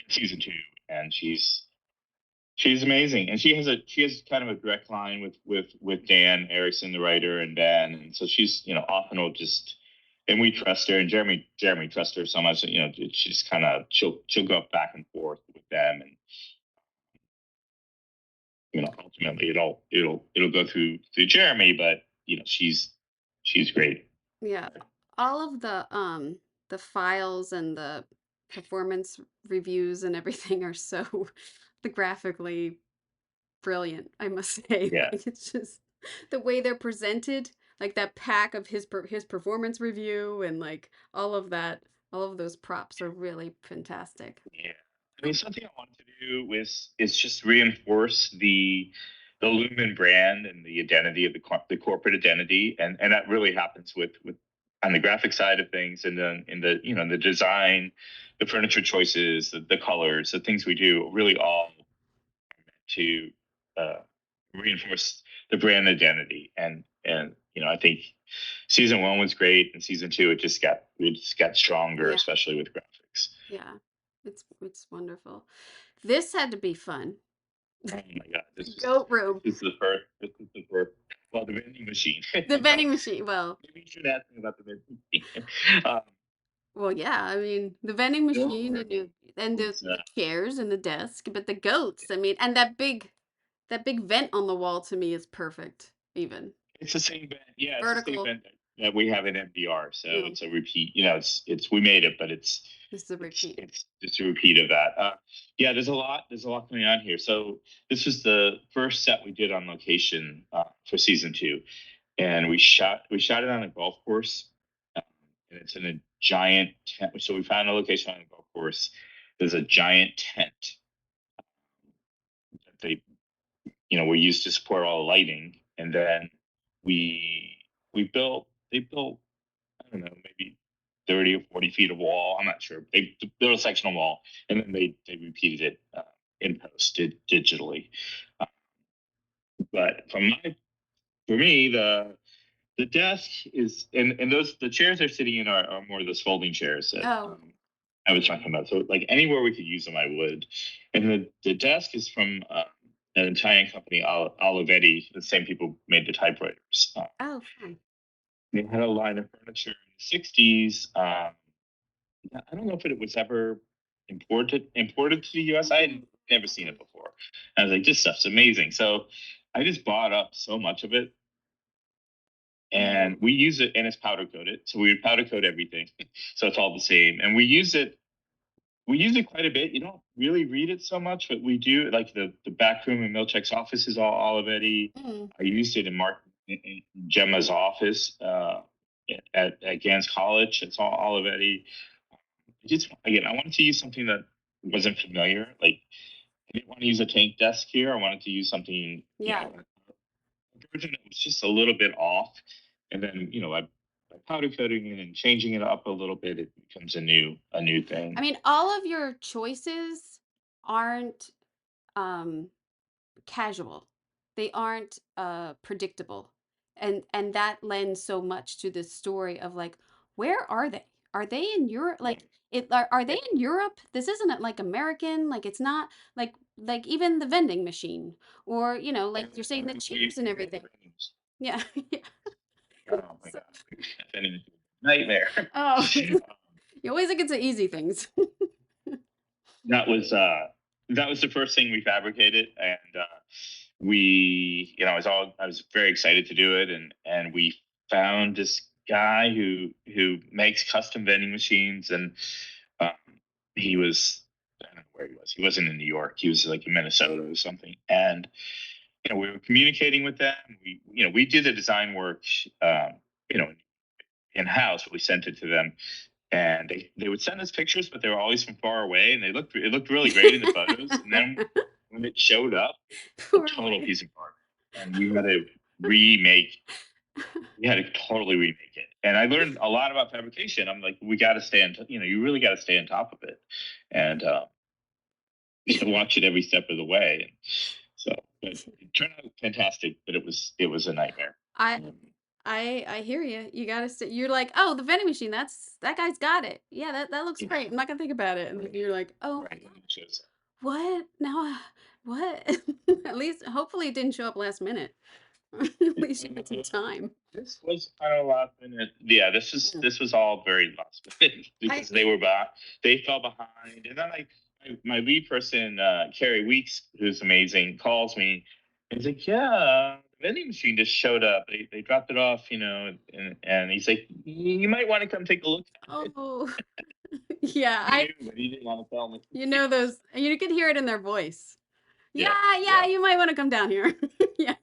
season two, and she's amazing. And she has kind of a direct line with Dan Erickson, the writer, and Ben, and so she's often will just. And we trust her, and Jeremy trusts her so much that she just kind of she'll go back and forth with them, and ultimately it'll go through Jeremy, but she's great. yeah, all of the files and the performance reviews and everything are so the graphically brilliant, I must say. Yeah. Like it's just the way they're presented, like that pack of his performance review and like all of that, all of those props are really fantastic. Yeah. I mean, something I wanted to do is just reinforce the Lumen brand and the identity of the corporate identity, and that really happens with on the graphic side of things, and then in the the design, the furniture choices, the colors, the things we do, really all to uh, reinforce the brand identity, and I think season one was great, and season two it just got stronger, Yeah, especially with graphics. yeah. It's wonderful. This had to be fun. Oh my god, The goat room. this is the first. This is the first. Well, the vending machine. The No, vending machine. Well, maybe you should ask me about the vending machine. well, yeah. I mean, the vending machine Door and the was, the chairs and the desk, but the goats. I mean, and that big vent on the wall to me is perfect. Even it's the same vent. Yeah, it's the same vertical. vent that we have in MDR. So You know, it's a repeat. It's we made it, but it's this is a it's repeat. it's just a repeat of that. Yeah, there's a lot going on here. So this was the first set we did on location for season two, and we shot it on a golf course, um, and it's in a giant tent. So we found a location on a golf course. There's a giant tent that we used to support all the lighting, and then they built I don't know, maybe 30 or 40 feet of wall. I'm not sure. They built a sectional wall, and then they repeated it in post, digitally. Uh, but for me, the desk is, and the chairs they're sitting in are more of those folding chairs that Oh, I was talking about. So like anywhere we could use them, I would. And the desk is from an Italian company, Olivetti. The same people made the typewriters. oh, fun. They had a line of furniture in the '60s. I don't know if it was ever imported to the US. I had never seen it before. I was like, this stuff's amazing. So I just bought up so much of it, and we use it, and it's powder coated. So we would powder coat everything, so it's all the same. And we use it. We use it quite a bit. You don't really read it so much, but we do. Like the back room in Milchek's office is all Olivetti. Mm. I used it in Gemma's office at Gans College. It's all Olivetti. Just again, I wanted to use something that wasn't familiar. Like I didn't want to use a tank desk here. I wanted to use something, Yeah. a version that was just a little bit off, and then by powder coating it and changing it up a little bit, it becomes a new I thing. mean, all of your choices aren't um casual. They aren't predictable. And that lends so much to this story of like, where are they? Are they in Europe? Like are they in Europe? This isn't like American, like it's not like even the vending machine or like you're saying the chairs and everything. Yeah. Yeah. Oh my So, god, that is a nightmare. oh, you always get to easy things. that was uh that was the first thing we fabricated, and I was very excited to do it, and we found this guy who makes custom vending machines, and um, he was, I don't know where he was. He wasn't in New York. He was like in Minnesota or something, and we were communicating with them. We did the design work, um, you know in house. We sent it to them, and they would send us pictures, but they were always from far away, and it looked really great in the photos. And then when it showed up, a Poor total boy. piece of garbage, and remake. We had to totally remake it. And I learned a lot about fabrication. I'm like, we got to stay on. You really got to stay on top of it, and watch it every step of the way. And so, but it turned out fantastic. But it was a nightmare. I Um, I hear you. You gotta stay. You're like, oh, the vending machine. That guy's got it. Yeah, that looks yeah, great. I'm not gonna think about it. And then you're like, oh my right. god, And it shows what now? What? At least, hopefully, it didn't show up last minute. At least you had some time. This was kind of last minute. Yeah, this is Yeah. this was all very last minute I because they fell behind, and then my lead person, Carrie Weeks, who's amazing, calls me and he's like, "Yeah, vending machine just showed up. They dropped it off, and he's like, "You might want to come take a look at it." Oh, yeah. He knew, but he didn't want to tell me. Those, you could hear it in their voice. Yeah, Yeah, yeah, yeah. you might want to come down here. Yeah.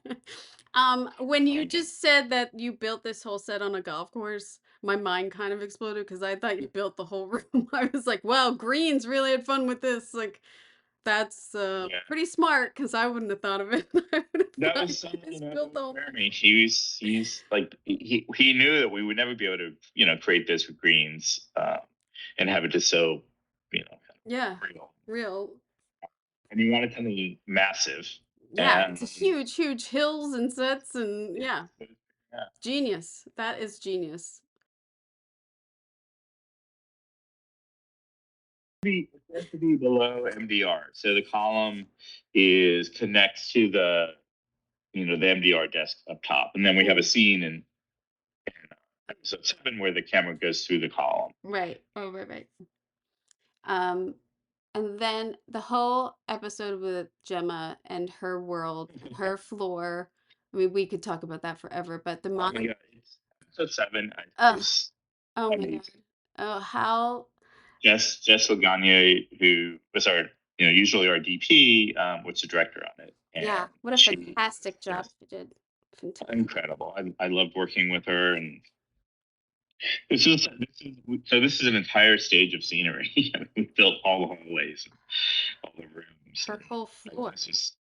When you just said that you built this whole set on a golf course, my mind kind of exploded because I thought you built the whole room. I was like, wow, Greens really had fun with this. Like, that's Yeah. pretty smart because I wouldn't have thought of it. I would have That thought was you just built the whole. Jeremy. He's like he knew that we would never be able to create this with greens, and have it just so Yeah, real. real. And he wanted something massive. Yeah, And it's a huge, huge hills and sets and yeah, yeah, genius. That is genius. it has to be below MDR. So the column connects to the MDR desk up top, and then we have a scene in episode 7 where the camera goes through the column. Right. Oh, right. Um, and then the whole episode with Gemma and her world, her floor. I mean, we could talk about that forever, but the Oh my god, it's episode 7 oh, is oh my God. amazing. Oh, how Jess Lagagne, who was usually our DP, was the director on it. And yeah, what a she fantastic job just she did. Fantastic. incredible. I loved working with her, and this is an entire stage of scenery. We built all the hallways, and all the rooms. Her whole floor. This is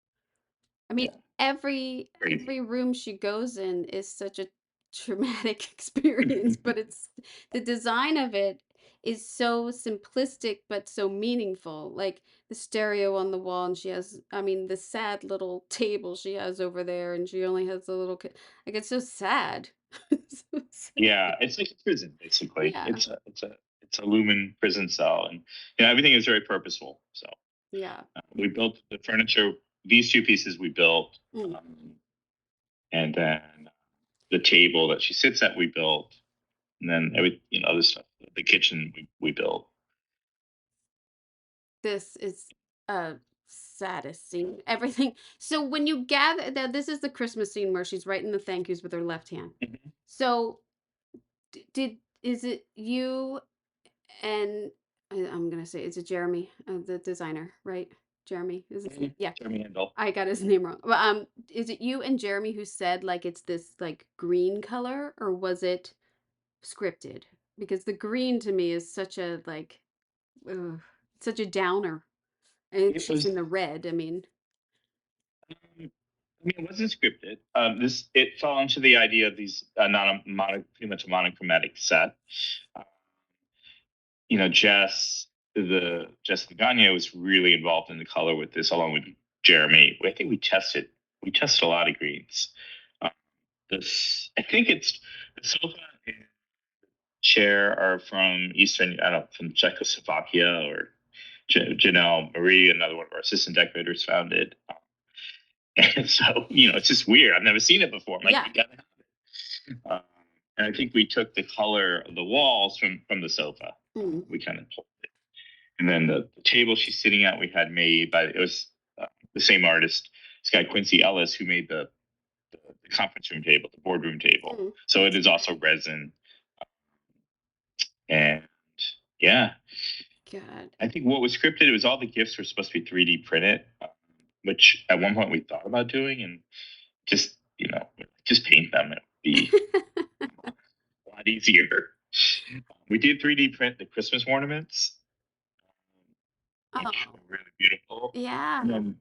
I mean, yeah, every crazy. room she goes in is such a traumatic experience, but it's the design of it is so simplistic but so meaningful. Like the stereo on the wall, and she has, I mean, the sad little table she has over there, and she only has a little kid. Like it's so sad. It's so sad. Yeah, it's like a prison basically. Yeah, It's a lumen prison cell, and everything is very purposeful. So yeah. we built the furniture. These two pieces we built, Mm. and then the table that she sits at we built, and then other stuff. The kitchen we built. This is a saddest scene. Everything. So when you gather that this is the Christmas scene where she's writing the thank yous with her left hand. Mhm. So is it you and I'm gonna say is it Jeremy, the designer, right? Jeremy is it? Yeah. Jeremy Handel. I got his name wrong. But is it you and Jeremy who said like it's this like green color or was it scripted? Because the green to me is such a like ugh, such a downer. And It she's was. in the red. I mean, It wasn't scripted. It fell into the idea of these pretty much a monochromatic set. Uh, Jess Lagana was really involved in the color with this, along with Jeremy. I think we tested a lot of greens. Uh, I think it's the sofa and chair are from from Czechoslovakia, or Janelle Marie, another one of our assistant decorators, found it. And so, it's just weird. I've never seen it before. I'm like, yeah. you gotta have it. And I think we took the color of the walls from the sofa. Mm. We kind of pulled it. And then the table she's sitting at, we had made it was the same artist, this guy Quincy Ellis, who made the conference room table, the boardroom table. Mm. So it is also resin. And yeah, God. I think what was scripted, it was all the gifts were supposed to be 3D printed, which at one point we thought about doing, and just just paint them. It would be a lot easier. We did 3D print the Christmas ornaments, which Oh, were really beautiful. yeah. And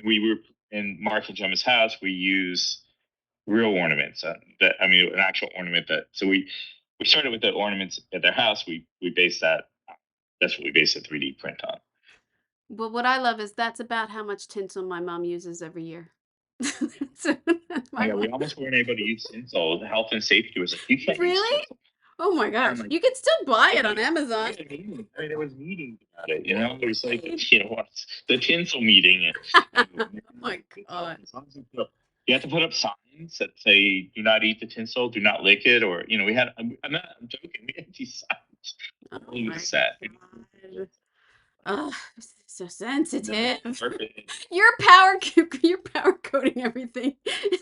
we were in Mark and Gemma's house. We use real ornaments. An actual ornament that. So we started with the ornaments at their house. We based that. That's what we based the 3D print on. But what I love is that's about how much tinsel my mom uses every year. So, my Yeah, we mom. almost weren't able to use tinsel. The health and safety was like, you can't use Really? tinsel. Oh my I'm gosh. like, You can still buy it on Amazon. there was meetings about it. There was like, what's the tinsel meeting? Oh my God. You have to put up signs that say, "Do not eat the tinsel, do not lick it," or I'm joking. We had these signs Oh on the my set. God. Oh, so sensitive. Perfect. Your power coating everything,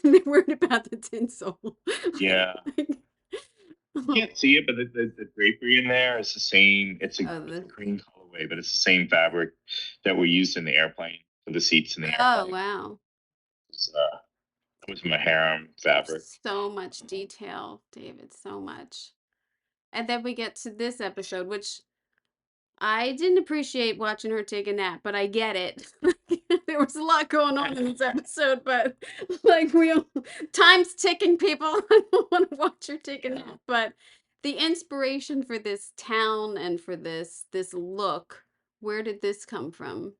and they're worried about the tinsel. Yeah. Like, You can't see it, but the drapery in there is the same. It's oh, a green colorway, but it's the same fabric that we used in the airplane for the seats in the airplane. wow. It's, it was my harem fabric. So much detail, David, so much. And then we get to this episode, which I didn't appreciate watching her take a nap, but I get it. There was a lot going on in this episode, but like time's ticking, people. I don't want to watch her take a nap, but the inspiration for this town and for this look, where did this come from?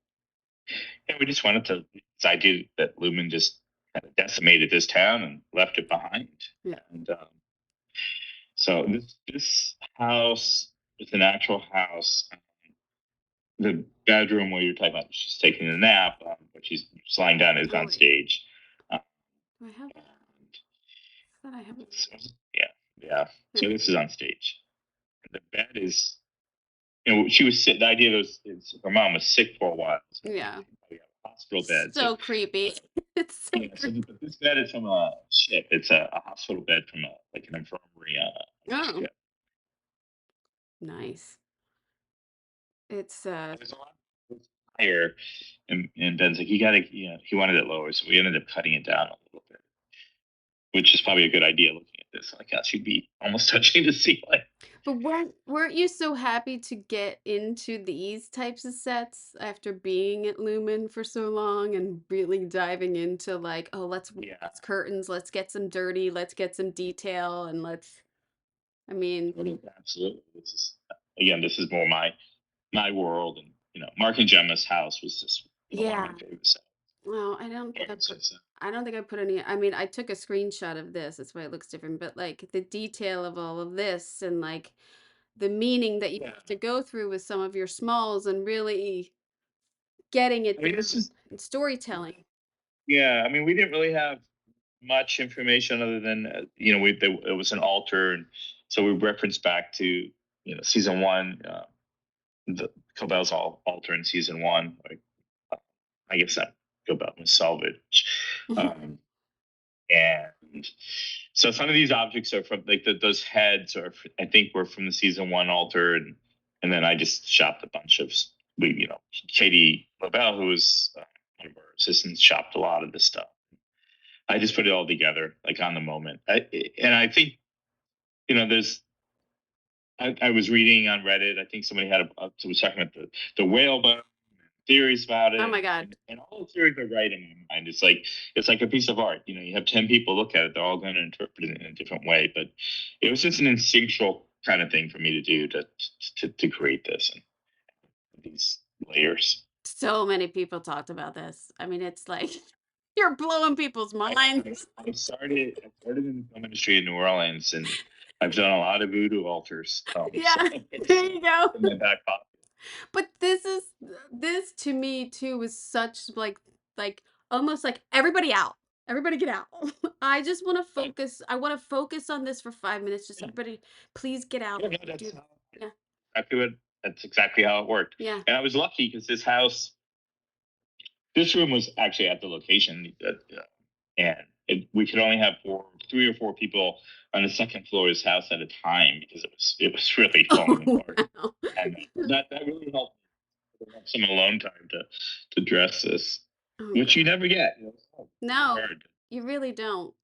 Yeah, we just wanted to this idea that Lumen just kind of decimated this town and left it behind. Yeah. And so this house is an actual house. The bedroom where you're talking about she's taking a nap, but she's lying down is on stage. Do I have? That I have. Yeah, yeah. So this is on stage. The bed is, you know, she was sick. The idea was her mom was sick for a while. So Yeah. Hospital bed. So creepy. It's so yeah, creepy. but this bed is from a ship. It's a hospital bed from like an infirmary. Oh, Ship. nice. It's There's a lot higher, and Ben's like, you gotta, you know, he wanted it lower, so we ended up cutting it down a little bit, which is probably a good idea looking at this. Like, I should be almost touching the ceiling. But weren't you so happy to get into these types of sets after being at Lumen for so long and really diving into like, oh, let's curtains, let's get some dirty, let's get some detail, and I mean, Absolutely. This is more my world, and you know, Mark and Gemma's house was just one of my favorite sets. well, I don't think I put any. I mean, I took a screenshot of this. That's why it looks different. But like the detail of all of this and like the meaning that you have to go through with some of your smalls and really getting it This is storytelling. yeah. I mean, we didn't really have much information other than you know it was an altar, and so we referenced back to season one, the Cobell's altar in season one. Like, I guess that Cobell was salvage. And so some of these objects are from like those heads are I think were from the season one altar, and then I just shopped a bunch of Katie Lobel, who was one of our assistants, shopped a lot of this stuff. I just put it all together like on the moment. And I think there's I was reading on Reddit. I think somebody was talking about the whale bone theories about it. Oh my god! And all the theories are right in my mind. It's like a piece of art. You have 10 people look at it; they're all going to interpret it in a different way. But it was just an instinctual kind of thing for me to do to create this and these layers. So many people talked about this. I mean, it's like you're blowing people's minds. I started in the film industry in New Orleans, and I've done a lot of voodoo altars. Yeah, there you go. In my back pocket. But this to me too was such like almost like everybody out. Everybody get out. I just want to focus. I want to focus on this for 5 minutes. Just everybody, please get out. That's exactly how it worked. Yeah. And I was lucky because this room was actually at the location, and we could only have 3 or 4 people on the second floor of his house at a time because it was really falling apart. Wow. And that really helped have some alone time to dress this, which you never get. No, you really don't.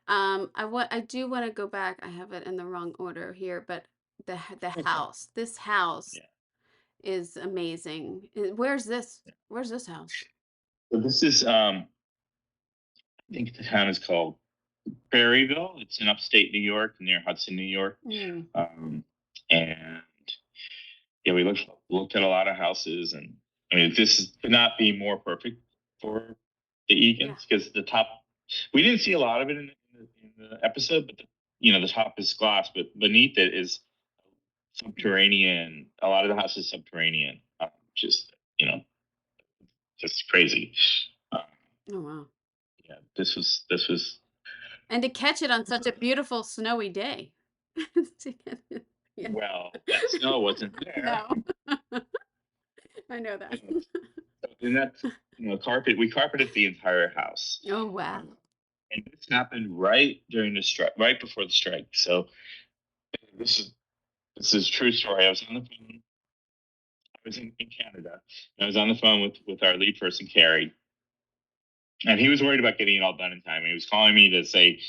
I do want to go back. I have it in the wrong order here, but the house. This house is amazing. Where's this? Where's this house? So this is I think the town is called Prairieville. It's in upstate New York, near Hudson, New York. And yeah, we looked at a lot of houses, and I mean, this could not be more perfect for the Egan's because the top. We didn't see a lot of it in the episode, but the top is glass, but beneath it is subterranean. A lot of the house is subterranean, just crazy. Oh wow! Yeah, this was. And to catch it on such a beautiful snowy day. Well, that snow wasn't there. No. I know that. And that's, carpet. We carpeted the entire house. Oh, wow. And this happened right during the strike, right before the strike. So this is this is a true story. I was on the phone. I was in Canada. And I was on the phone with our lead person, Keir, and he was worried about getting it all done in time. And he was calling me to say,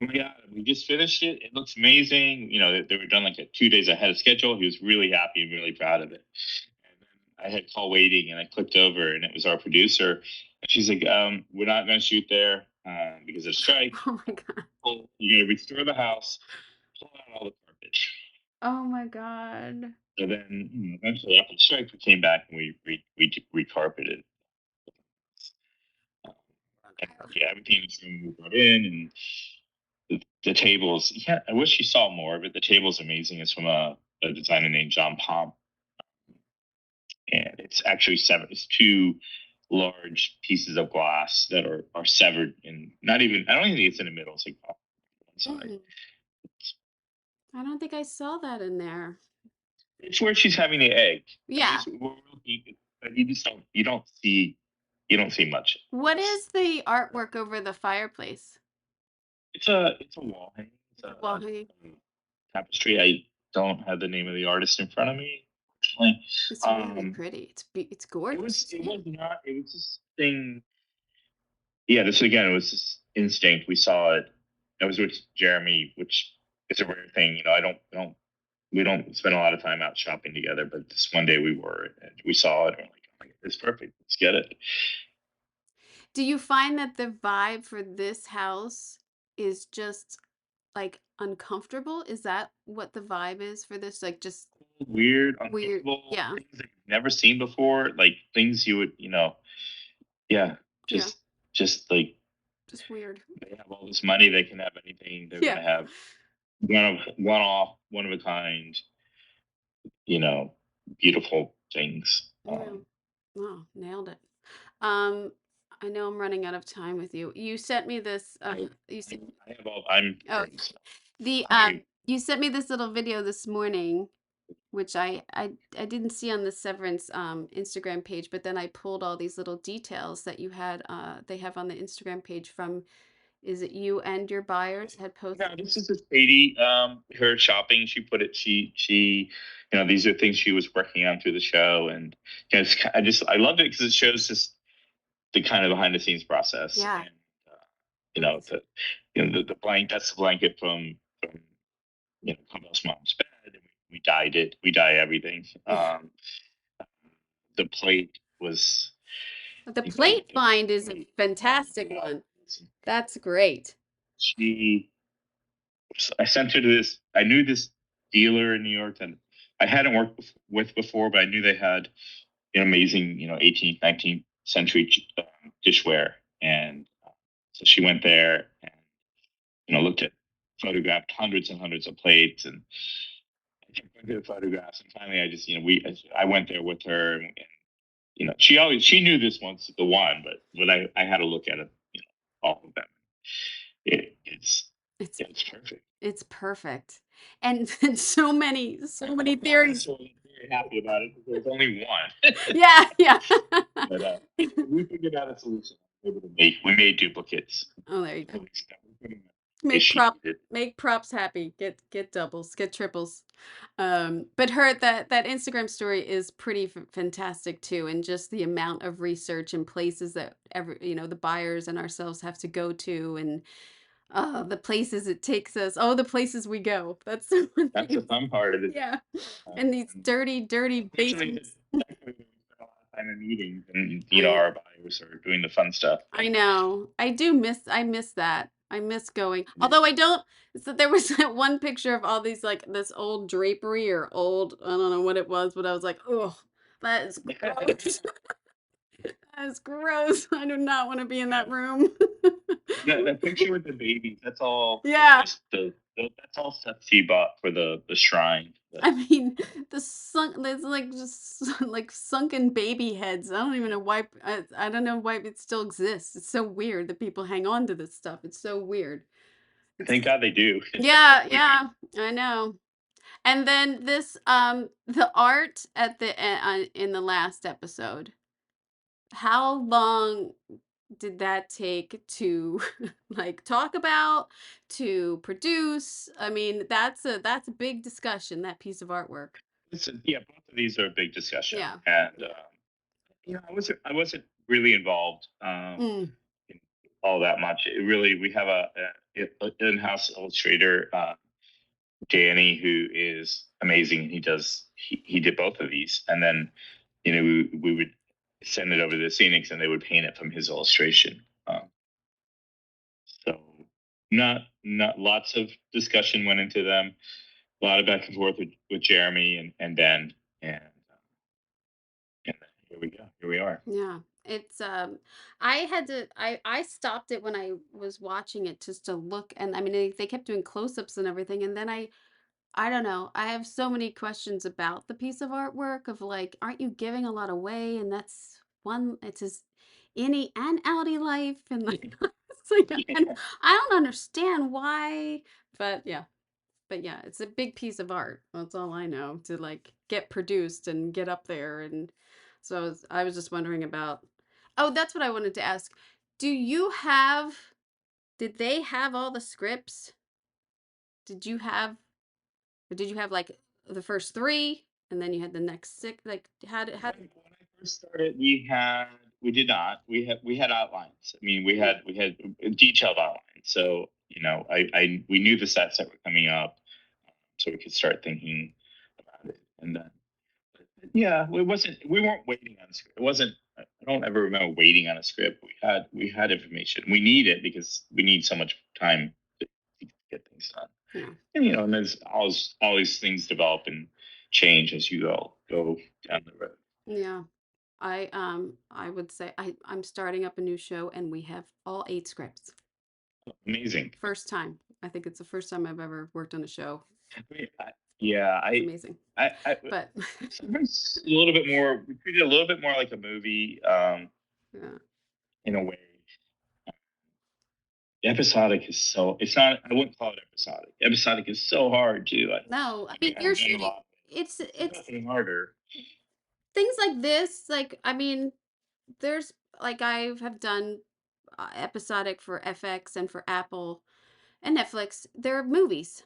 "Oh my God, we just finished it. It looks amazing." They were done like 2 days ahead of schedule. He was really happy and really proud of it. And then I had call waiting, and I clicked over, and it was our producer. And she's like, "We're not going to shoot there because of the strike. Oh my God. You're going to restore the house, pull out all the carpet." Oh my God. So then, eventually after the strike, we came back and we recarpeted. Um, and yeah, everything was we brought in, and the tables. Yeah, I wish you saw more, but the table's amazing. It's from a designer named John Palm, and it's actually severed. It's two large pieces of glass that are severed, and not even. I don't even think it's in the middle. It's like off one side. Mm. I don't think I saw that in there. It's where she's having the egg. Yeah. But you don't see much. What is the artwork over the fireplace? It's a wall hanging. It's Wall hanging. Tapestry. I don't have the name of the artist in front of me. Unfortunately. It's really pretty. It's gorgeous. It was not. It was this thing. Yeah. This again. It was this instinct. We saw it. I was with Jeremy, which is a rare thing. We don't spend a lot of time out shopping together, but this one day we were, and we saw it, and we're like, "Oh my God, it's perfect. Let's get it." Do you find that the vibe for this house is just like uncomfortable? Is that what the vibe is for this? Like just Weird, weird. uncomfortable, Yeah. things that you've never seen before, like things you would, yeah, Yeah. just like Just weird. they have all this money, they can have anything. They're Yeah. gonna have one of a kind, you know, beautiful things. Yeah. Oh, nailed it. Um, I know I'm running out of time with you. You sent me this. You sent. I have all. I'm Oh, the I you sent me this little video this morning, which I didn't see on the Severance Instagram page, but then I pulled all these little details that you had they have on the Instagram page from, is it you and your buyers had No, posted? this is just Katie. Her shopping. She put it. These are things she was working on through the show, and I loved it because it shows just the kind of behind the scenes process. Yeah. And the blank. That's the blanket from Cobell's mom's bed. And we dyed it. We dye everything. The plate was The plate find is a fantastic one. That's great. I sent her to this. I knew this dealer in New York that I hadn't worked with before, but I knew they had an amazing, 18th, 19th century dishware. And so she went there and, looked at, photographed hundreds and hundreds of plates, and I kept going through the photographs. And finally, I went there with her, and she knew this one's the one, but I had to look at it, all of them. It's perfect. It's perfect. And so many theories. I'm very happy about it because there's only one. Yeah, yeah. But we figured out a solution. We made duplicates. Oh, there you go. Make Make props happy. Get doubles, get triples. But that Instagram story is pretty fantastic too, and just the amount of research and places that the buyers and ourselves have to go to, and the places it takes us. Oh, the places we go. That's the one That's the fun part of it. Yeah. And these dirty basements. We spend a lot of time in meetings, and our buyers are doing the fun stuff. I know. I miss that. I miss going. Although I don't. So there was that one picture of all these like this old drapery or old, I don't know what it was, but I was like, oh, that is gross. That is gross. I do not want to be in that room. That picture with the babies, that's all. Yeah. That's all stuff she bought for the shrine. I mean, there's like just like sunken baby heads. I don't even know why. I don't know why it still exists. It's so weird that people hang on to this stuff. It's so weird. Thank God they do. Yeah, yeah, I know. And then this, the art at the in the last episode. how long did that take to like talk about, to produce? I mean, that's a big discussion, that piece of artwork. Yeah, both of these are a big discussion, Yeah. and I wasn't really involved Mm. in all that much. It really, we have a in-house illustrator, Danny, who is amazing. He did both of these, and then we would send it over to the Scenics, and they would paint it from his illustration. So not lots of discussion went into them. A lot of back and forth with Jeremy and Ben, and and here we go. Here we are. Yeah. It's I had to I stopped it when I was watching it just to look, and I mean they kept doing close-ups and everything, and then I don't know. I have so many questions about the piece of artwork of like, aren't you giving a lot away? And that's one, it's his innie and outie life. And like, it's like, and Yeah. I don't understand why, but yeah, it's a big piece of art. That's all I know to like get produced and get up there. And so I was just wondering about, oh, that's what I wanted to ask. Do you have, did they have all the scripts? Did you have or did you have like the first three and then you had the next six? Like When I first started, we did not. We had outlines. I mean, we had detailed outlines. So I we knew the sets that were coming up, so we could start thinking about it. And then, yeah, it wasn't. We weren't waiting on a script. It wasn't. I don't ever remember waiting on a script. We had information. We need it because we need so much time to get things done. yeah. And there's always things develop and change as you go down the road. Yeah. I would say I'm starting up a new show and we have all 8 scripts. Amazing. First time. I think it's the first time I've ever worked on a show. Yeah, It's amazing. I But sometimes a little bit more. We treat it a little bit more like a movie, yeah. in a way. Episodic is so. It's not. I wouldn't call it episodic. Episodic is so hard too. No, I mean I've you're done a lot. There's it's nothing harder. things like this, like I mean, there's like I have done episodic for FX and for Apple and Netflix. They're movies.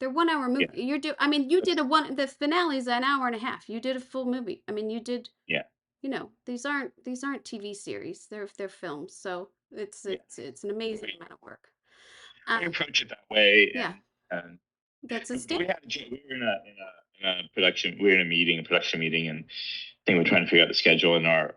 They're 1 hour Yeah, movie. I mean, you did that's, the finale's an hour and a half. You did a full movie. I mean, you did, yeah, these aren't TV series. They're films. So it's yeah. it's it's an amazing We, amount of work. we Um, approach it that way, yeah, and that's a we standard. had we were in a production. We were in a production meeting, and I think we're trying to figure out the schedule. And our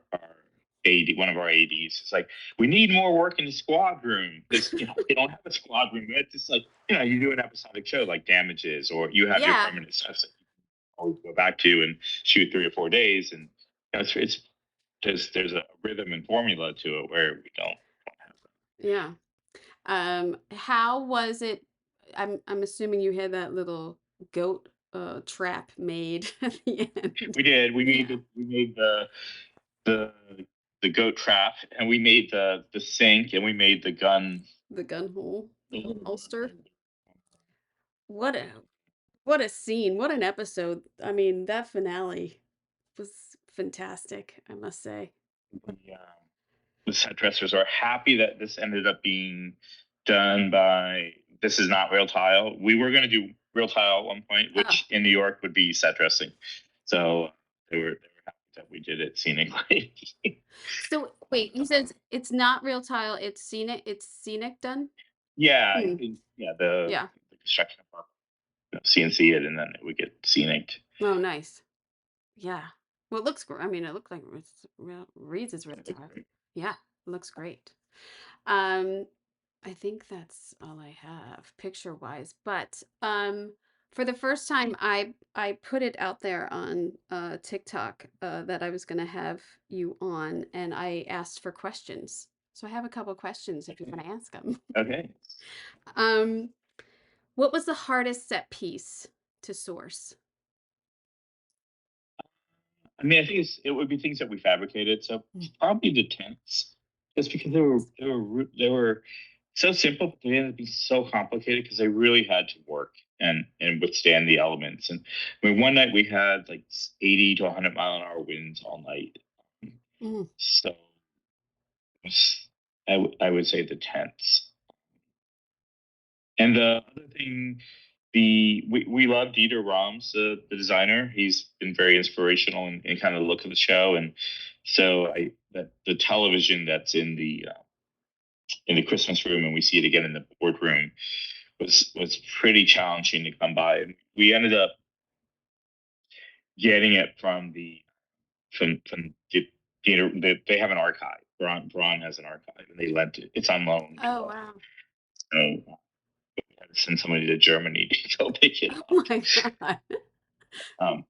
AD, one of our ADs, is like, we need more work in the squad room because we don't have a squad room. It's just like you do an episodic show like Damages, or you have your Yeah, permanent sets that you can always go back to and shoot 3 or 4 days, and it's there's a rhythm and formula to it where we don't have yeah. How was it? I'm assuming you had that little goat trap made at the that. end. We did. Yeah, We made the the goat trap, and we made the sink, and we made the gun. the gun hole, the holster. What a what a scene! What an episode! I mean, that finale was fantastic, I must say. The set dressers are happy that this ended up being done by. This is not real tile. We were going to do real tile at one point, Oh, which in New York would be set dressing. So they were happy that we did it scenically. so wait, you said it's not real tile, it's scenic done? Yeah, Hmm. yeah. The Yeah. construction department, CNC it, and then it would get scenic. Oh, nice. Yeah. Well, it looks great. I mean, it looks like reads as real That looks tile. great. Yeah, it looks great. Um, I think that's all I have picture-wise, but for the first time I put it out there on TikTok that I was going to have you on and I asked for questions. So I have a couple questions if you want to ask them. Okay. Um, what was the hardest set piece to source? I mean, I think it would be things that we fabricated. So Mm. probably the tents, just because they were so simple, but they ended up being so complicated because they really had to work and withstand the elements. And I mean, one night we had like 80 to 100 mile an hour winds all night. Mm. So was, I would say, the tents. And the other thing, we love Dieter Rams, the designer. He's been very inspirational in kind of the look of the show, and so the television that's in the Christmas room, and we see it again in the boardroom, was pretty challenging to come by. And we ended up getting it from the theater. They have an archive. Braun has an archive, and they lent it. It's on loan to Oh us. wow. So we had to send somebody to Germany to go pick it Oh up. my God. Um,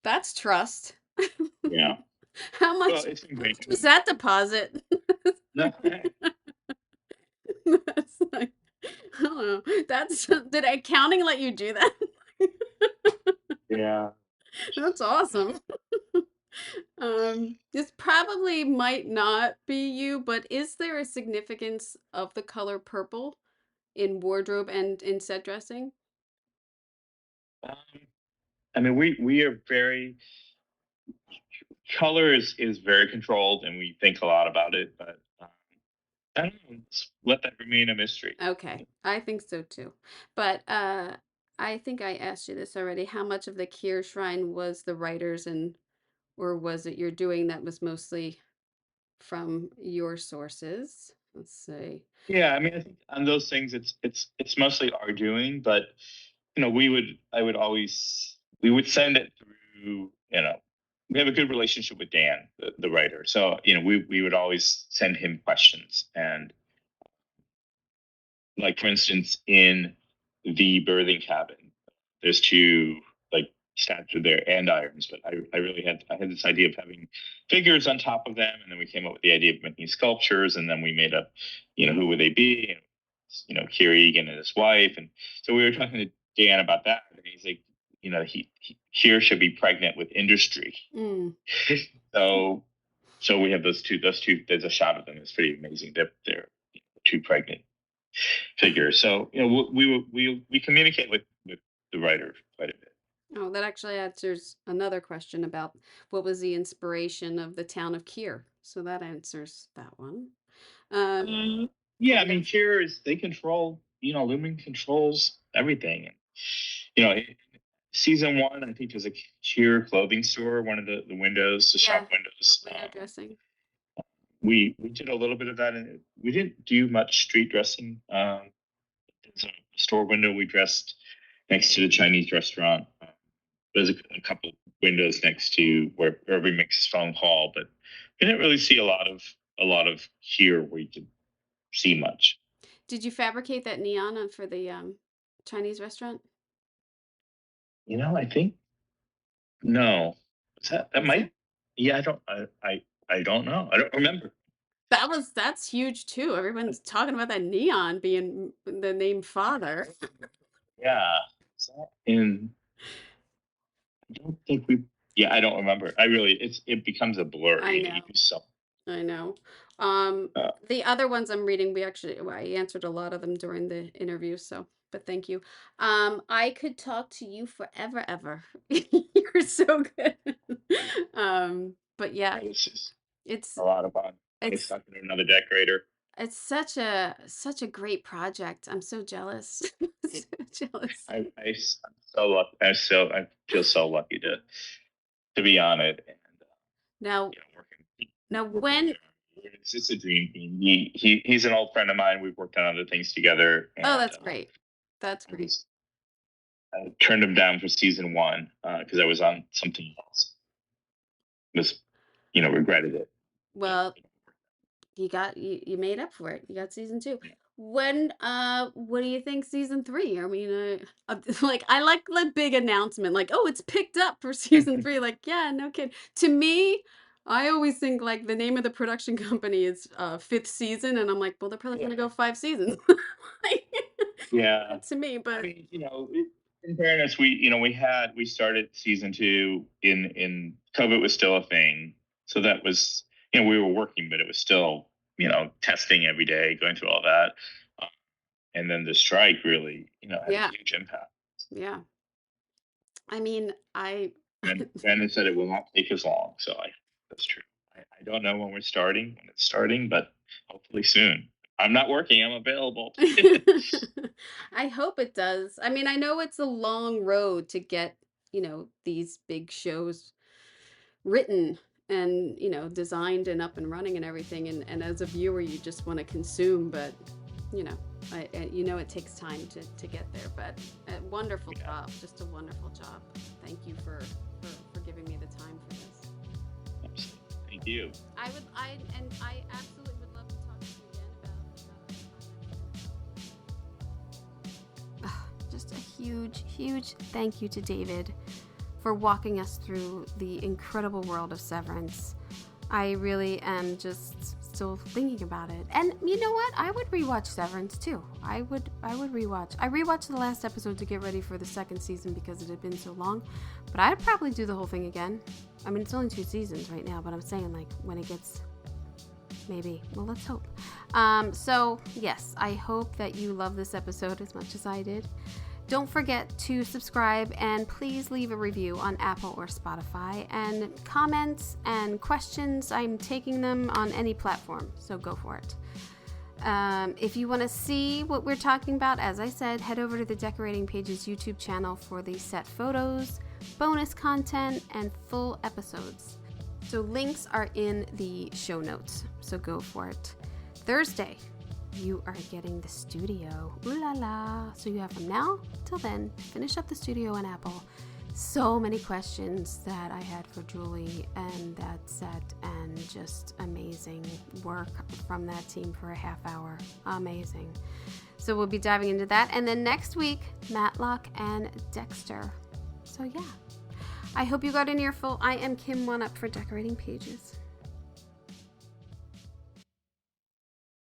That's trust. yeah. How Well, much it's in how great much was condition. that deposit? No, That's like, I don't know. That's did accounting let you do that? yeah. That's awesome. This probably might not be you, but is there a significance of the color purple in wardrobe and in set dressing? Um, I mean, we are very color is very controlled, and we think a lot about it. But I don't know. Let's let that remain a mystery. Okay, I think so too. But I think I asked you this already. How much of the Keir Shrine was the writers and or was it you're doing that was mostly from your sources? Let's see. Yeah, I mean, I think on those things, it's mostly our doing, but we would send it through. We have a good relationship with Dan, the writer, so we would always send him questions, and like for instance, in the birthing cabin, there's two like statues there and irons, but I had this idea of having figures on top of them, and then we came up with the idea of making sculptures, and then we made up, who would they be, and Keir and his wife, and so we were talking to Dan about that, and he's like, Keir should be pregnant with industry, Mm. so we have those two. Those two. There's a shot of them. It's pretty amazing. They're two pregnant figure. So we communicate with the writer quite a bit. Oh, that actually answers another question about what was the inspiration of the town of Keir. So that answers that one. Um, Yeah, I kind mean, of. Cheers, they control. Lumen controls everything. Season one, I think, was a Cheer clothing store. One of the windows, the Yeah, shop the windows. window dressing. We did a little bit of that, and we didn't do much street dressing. There's a store window we dressed next to the Chinese restaurant. There's a couple windows next to where Irving makes his phone call, but we didn't really see a lot of here where you could see much. Did you fabricate that neon for the Chinese restaurant? I think no. That Is there? might? Yeah, I don't know. I don't remember. That's huge too. Everyone's talking about that neon being the name father. Yeah, is that in? I don't think we. Yeah, I don't remember. It becomes a blur. I know. You do so. I know. Uh, The other ones I'm reading, well, I answered a lot of them during the interview, so but thank you. I could talk to you forever, ever. You're so good. But yeah, this is it's a lot of fun. Nice it's talking to another decorator. it's such a great project. I'm so jealous. So jealous. I'm so lucky. I feel so lucky to be on it, and Now, working with when Jeremy. It's a dream team. He's an old friend of mine. We've worked on other things together, oh, and that's great. That's I great. was turned him down for season one because I was on something else. Was regretted it. But, Well, you made up for it. You got season two. When what do you think season three? I mean, like I like the big announcement, like oh, it's picked up for season three. Like yeah, no kid. To me, I always think like the name of the production company is fifth season, and I'm like, well, they're probably yeah, gonna go 5 seasons. Like, yeah. to me, I but mean, in fairness, we started season two in COVID was still a thing, so that was we were working, but it was still testing every day, going through all that, uh, and then the strike really had a yeah, huge impact. yeah. I mean, I And Brandon said it will not take as long, so that's true. I don't know when it's starting, but Hopefully soon. I'm not working. I'm available. I hope it does. I mean, I know it's a long road to get, these big shows written and, designed and up and running and everything. And as a viewer, you just want to consume, but, you know, it takes time to get there. But a wonderful job, just a wonderful job. Thank you for giving me the time for this. Absolutely. Thank you. I absolutely would love to talk to you again about just a huge thank you to David for walking us through the incredible world of Severance. I really am just still thinking about it. And you know what? I would rewatch Severance too. I would rewatch. I rewatched the last episode to get ready for the second season because it had been so long. But I'd probably do the whole thing again. I mean, it's only 2 seasons right now, but I'm saying like when it gets maybe. Well, let's hope. So yes, I hope that you love this episode as much as I did. Don't forget to subscribe and please leave a review on Apple or Spotify. And comments and questions, I'm taking them on any platform, so go for it. If you want to see what we're talking about, as I said, head over to the Decorating Pages YouTube channel for the set photos, bonus content, and full episodes. So links are in the show notes, so go for it. Thursday, you are getting the studio. Ooh la la. So you have from now till then, finish up the studio and Apple. So many questions that I had for Julie and that set, and just amazing work from that team for a half hour. Amazing. So we'll be diving into that. And then next week, Matlock and Dexter. So yeah, I hope you got an earful. I am Kim Wannop for Decorating Pages.